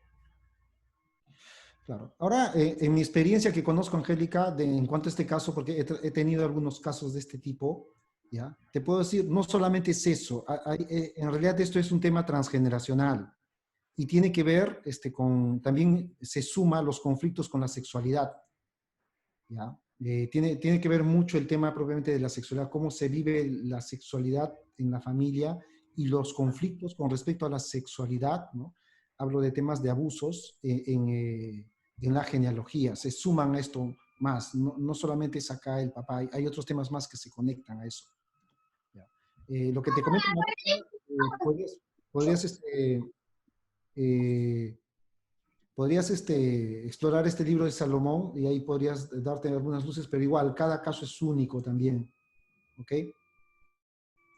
claro. Ahora, en mi experiencia que conozco, Angélica, en cuanto a este caso, porque he tenido algunos casos de este tipo, ¿ya? Te puedo decir, no solamente es eso, en realidad esto es un tema transgeneracional y tiene que ver también se suma los conflictos con la sexualidad, ¿ya? Tiene que ver mucho el tema propiamente de la sexualidad, cómo se vive la sexualidad en la familia y los conflictos con respecto a la sexualidad, ¿no? Hablo de temas de abusos en la genealogía, se suman a esto más, no solamente es acá el papá, hay otros temas más que se conectan a eso. ¿Ya? Lo que te comento, Marisa, podrías eh, podrías explorar este libro de Salomón y ahí podrías darte algunas luces, pero igual, cada caso es único también. ¿Ok?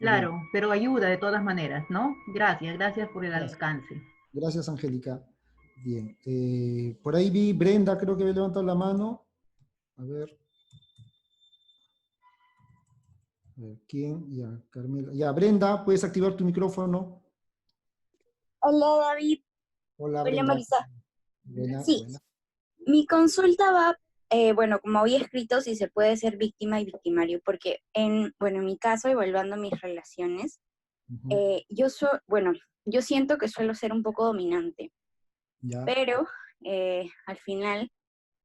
Claro, pero ayuda de todas maneras, ¿no? Gracias, gracias por el Gracias. alcance. Gracias, Angélica. Bien. Por ahí vi Brenda, creo que había levantado la mano. A ver. A ver, ¿quién? Ya, Carmela. Ya, Brenda, puedes activar tu micrófono. Hola David, Hola, hola Brenda. Marisa. Buena, Sí, buena. mi consulta va, bueno, como había escrito, si se puede ser víctima y victimario, porque bueno, en mi caso, evaluando mis relaciones, Ujú. bueno, yo siento que suelo ser un poco dominante, Ya. pero al final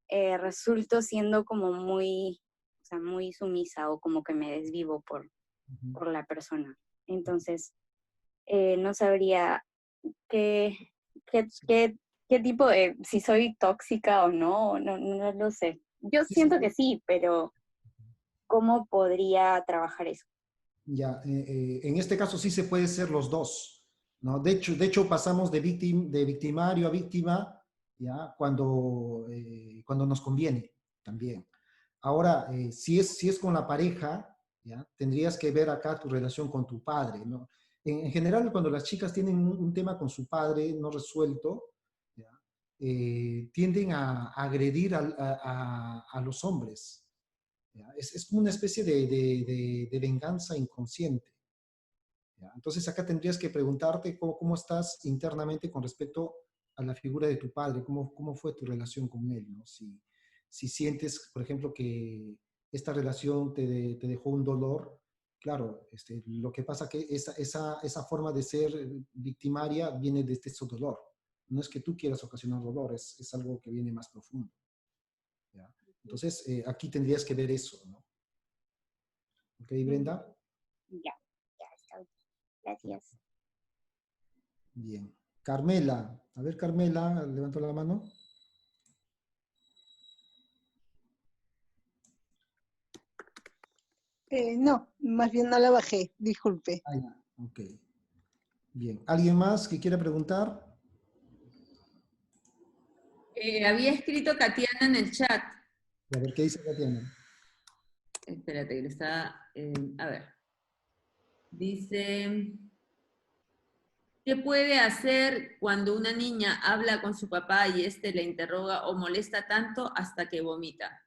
resulto siendo como muy, o sea, muy sumisa o como que me desvivo Ujú. por la persona. Entonces, no sabría qué, qué, qué, qué tipo de, si soy tóxica o no, no lo sé. Yo Sí, sí, siento que sí, pero ¿cómo podría trabajar eso? ya, en este caso sí se puede ser los dos, ¿no? De hecho pasamos de victimario a víctima, ¿ya? Cuando nos conviene también. Ahora, si es con la pareja, ¿ya? Tendrías que ver acá tu relación con tu padre, ¿no? En general, cuando las chicas tienen un tema con su padre no resuelto, ¿ya? Tienden a agredir a los hombres. ¿Ya? Es como una especie de venganza inconsciente. ¿Ya? Entonces acá tendrías que preguntarte cómo estás internamente con respecto a la figura de tu padre, cómo fue tu relación con él, ¿no? Si sientes, por ejemplo, que esta relación te dejó un dolor, claro, lo que pasa que esa forma de ser victimaria viene de este dolor. No es que tú quieras ocasionar dolor, es algo que viene más profundo. ¿Ya? Entonces, aquí tendrías que ver eso, ¿no? ¿Ok, Brenda? Ya, ya está bien. Gracias. Bien. Carmela. A ver, Carmela, levantó la mano. No, más bien no la bajé, disculpe. Ah, ya. Ok. Bien. ¿Alguien más que quiera preguntar? Había escrito Katiana en el chat. A ver, ¿qué dice Tatiana? Espérate, que le está... a ver. Dice... ¿Qué puede hacer cuando una niña habla con su papá y éste la interroga o molesta tanto hasta que vomita?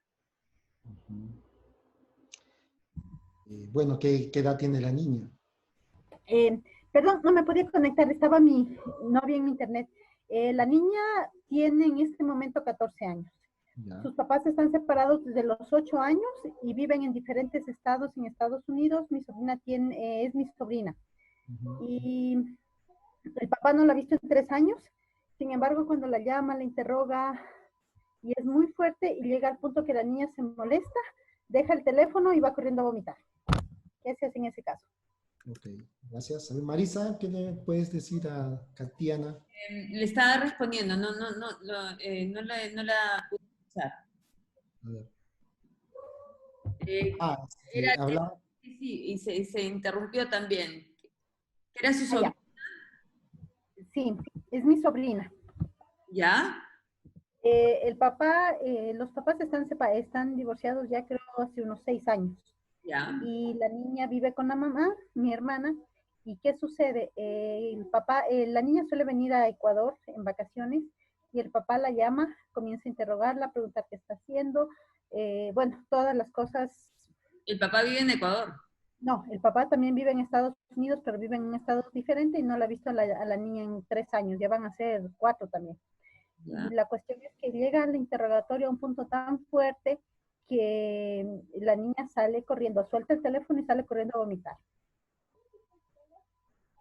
Bueno, ¿qué edad tiene la niña? Eh, Perdón, no me podía conectar, estaba no bien mi internet. La niña tiene en este momento 14 años. Ya. Sus papás están separados desde los 8 años y viven en diferentes estados en Estados Unidos. Mi sobrina es mi sobrina. Ujú. Y el papá no la ha visto en 3 años. Sin embargo, cuando la llama, la interroga y es muy fuerte y llega al punto que la niña se molesta, deja el teléfono y va corriendo a vomitar. ¿Qué se hace en ese caso? Ok, gracias. A ver, Marisa, ¿qué le puedes decir a Tatiana? Le estaba respondiendo, no la pude escuchar. A ver. Eh, Ah, era hablaba. sí, sí, y se interrumpió también. ¿Que era su Ah, ya. sobrina? Sí, es mi sobrina. ¿Ya? Los papás están divorciados ya creo hace unos 6 años. ¿Ya? Y la niña vive con la mamá, mi hermana. ¿Y qué sucede? La niña suele venir a Ecuador en vacaciones y el papá la llama, comienza a interrogarla, a preguntar qué está haciendo. Bueno, todas las cosas. El papá vive en Ecuador. No, el papá también vive en Estados Unidos, pero vive en un estado diferente y no la ha visto a la niña en 3 años, ya van a ser 4 también. Y ¿Ya? la cuestión es que llega al interrogatorio a un punto tan fuerte que la niña sale corriendo, suelta el teléfono y sale corriendo a vomitar.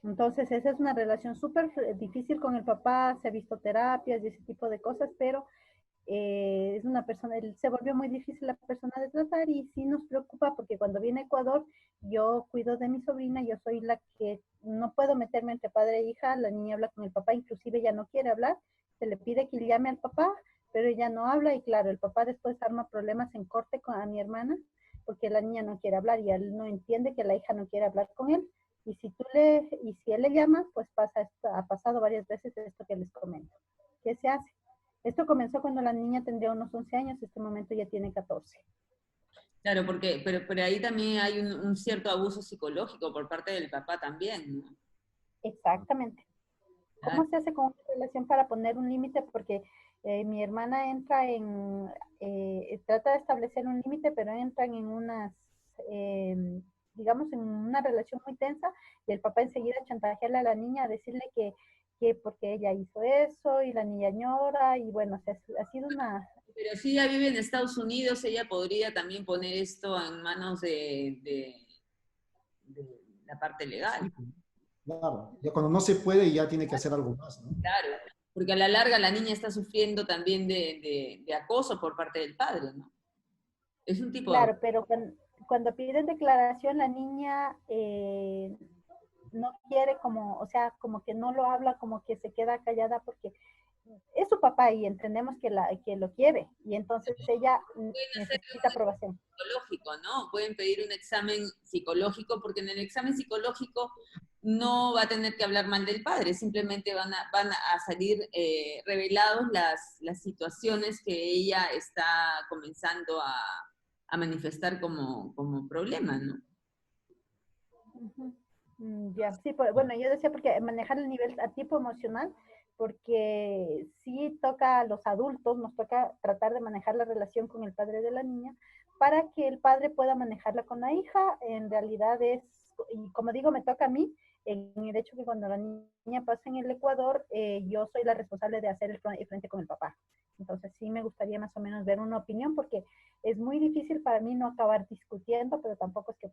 Entonces, esa es una relación súper difícil con el papá, se ha visto terapias y ese tipo de cosas, pero es una persona, se volvió muy difícil la persona de tratar y sí nos preocupa porque cuando viene a Ecuador, yo cuido de mi sobrina, yo soy la que no puedo meterme entre padre e hija, la niña habla con el papá, inclusive ella no quiere hablar, se le pide que llame al papá, pero ella no habla y claro, el papá después arma problemas en corte a mi hermana porque la niña no quiere hablar y él no entiende que la hija no quiere hablar con él. Y si él le llama, pues ha pasado varias veces esto que les comento. ¿Qué se hace? Esto comenzó cuando la niña tendría unos 11 años, en este momento ya tiene 14. Claro, pero ahí también hay un cierto abuso psicológico por parte del papá también, ¿no? Exactamente. ¿Cómo se hace con una relación para poner un límite? Porque mi hermana entra trata de establecer un límite, pero entran en digamos, en una relación muy tensa y el papá enseguida chantajearle a la niña, a decirle que porque ella hizo eso y la niña llora y bueno, o sea, ha sido una... Pero si ella vive en Estados Unidos, ella podría también poner esto en manos de la parte legal. Claro, ya cuando no se puede ya tiene que hacer algo más, ¿no? Claro, porque a la larga la niña está sufriendo también de acoso por parte del padre, ¿no? Es un tipo de Claro, pero cuando piden declaración, la niña no quiere como, o sea, como que no lo habla, como que se queda callada porque es su papá y entendemos que lo quiere y entonces ella necesita aprobación. psicológico, ¿no? Pueden pedir un examen psicológico porque en el examen psicológico no va a tener que hablar mal del padre, simplemente van a salir revelados las situaciones que ella está comenzando a manifestar como problema, ¿no? Ya, sí, bueno, yo decía porque manejar el nivel a tipo emocional, porque sí toca a los adultos, nos toca tratar de manejar la relación con el padre de la niña para que el padre pueda manejarla con la hija. En realidad y como digo, me toca a mí, en el hecho que cuando la niña pasa en el Ecuador, yo soy la responsable de hacer el frente con el papá. Entonces sí me gustaría más o menos ver una opinión porque es muy difícil para mí no acabar discutiendo, pero tampoco es que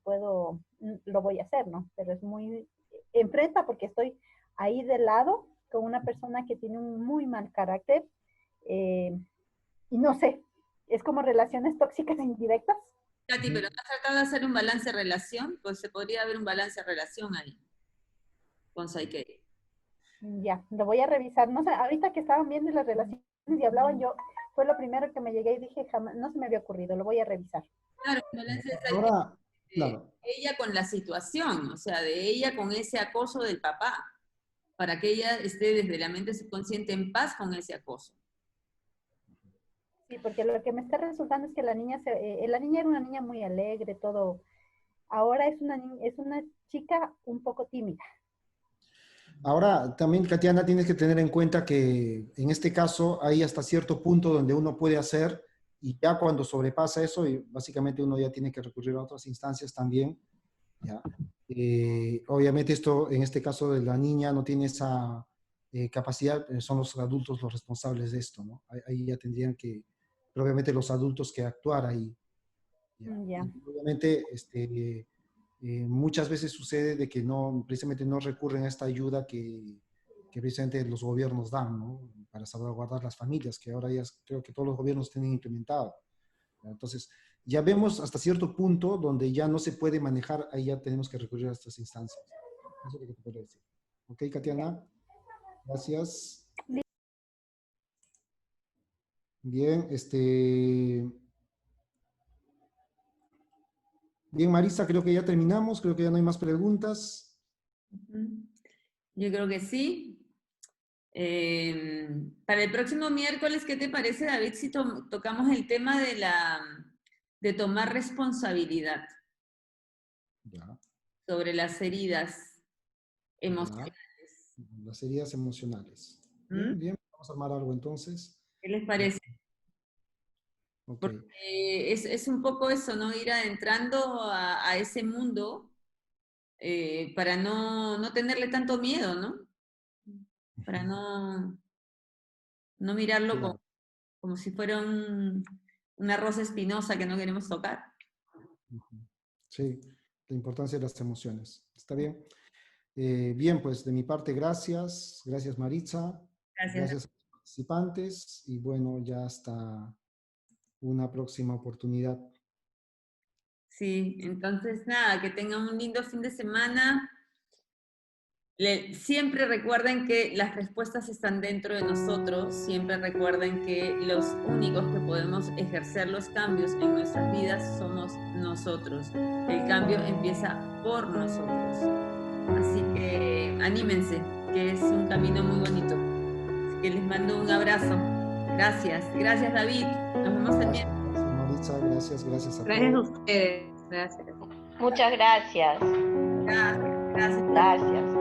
lo voy a hacer, ¿no? Pero es muy, enfrenta porque estoy ahí de lado con una persona que tiene un muy mal carácter y no sé, es como relaciones tóxicas e indirectas. Katy, pero ¿no has tratado de hacer un balance de relación? Pues se podría haber un balance de relación ahí, con Saikei. Ya, lo voy a revisar. No sé, ahorita que estaban viendo las relaciones y hablaban yo, fue lo primero que me llegué y dije, jamás, no se me había ocurrido, lo voy a revisar. Claro, el balance de Ahora, claro. ella con la situación, o sea, de ella con ese acoso del papá, para que ella esté desde la mente subconsciente en paz con ese acoso. Sí, porque lo que me está resultando es que la niña era una niña muy alegre, todo. Ahora es una chica un poco tímida. Ahora, también, Katiana, tienes que tener en cuenta que en este caso hay hasta cierto punto donde uno puede hacer y ya cuando sobrepasa eso, y básicamente uno ya tiene que recurrir a otras instancias también. ¿Ya? Obviamente esto, en este caso de la niña, no tiene esa capacidad, son los adultos los responsables de esto, ¿no? Ahí ya tendrían que, pero obviamente los adultos que actuar ahí. ¿Ya? Ya. Obviamente, muchas veces sucede de que precisamente no recurren a esta ayuda que precisamente los gobiernos dan, ¿no? Para salvaguardar las familias, que ahora ya creo que todos los gobiernos tienen implementado. Entonces, ya vemos hasta cierto punto donde ya no se puede manejar, ahí ya tenemos que recurrir a estas instancias. Eso es lo que te puedo decir. Ok, Katiana. Gracias. Bien, bien, Marisa, creo que ya terminamos, creo que ya no hay más preguntas. Yo creo que sí. Para el próximo miércoles, ¿qué te parece, David, si tocamos el tema de tomar responsabilidad Ya. sobre las heridas emocionales? Ya. Las heridas emocionales. ¿Mm? Bien, vamos a armar algo entonces. ¿Qué les parece? Okay. Porque es un poco eso, ¿no? Ir adentrando a ese mundo para no tenerle tanto miedo, ¿no? Para no mirarlo Claro. como si fuera una rosa espinosa que no queremos tocar. Sí, la importancia de las emociones. ¿Está bien? Bien, pues de mi parte, gracias. Gracias, Maritza. Gracias a los participantes. Y bueno, ya hasta una próxima oportunidad. Sí, entonces nada, que tengan un lindo fin de semana. Siempre recuerden que las respuestas están dentro de nosotros, siempre recuerden que los únicos que podemos ejercer los cambios en nuestras vidas somos nosotros. El cambio empieza por nosotros. Así que anímense, que es un camino muy bonito. Así que les mando un abrazo. Gracias. Gracias, David. Nos vemos el miércoles. Maritza, gracias a Gracias a todos. ustedes. Gracias. Muchas gracias. Gracias. Gracias.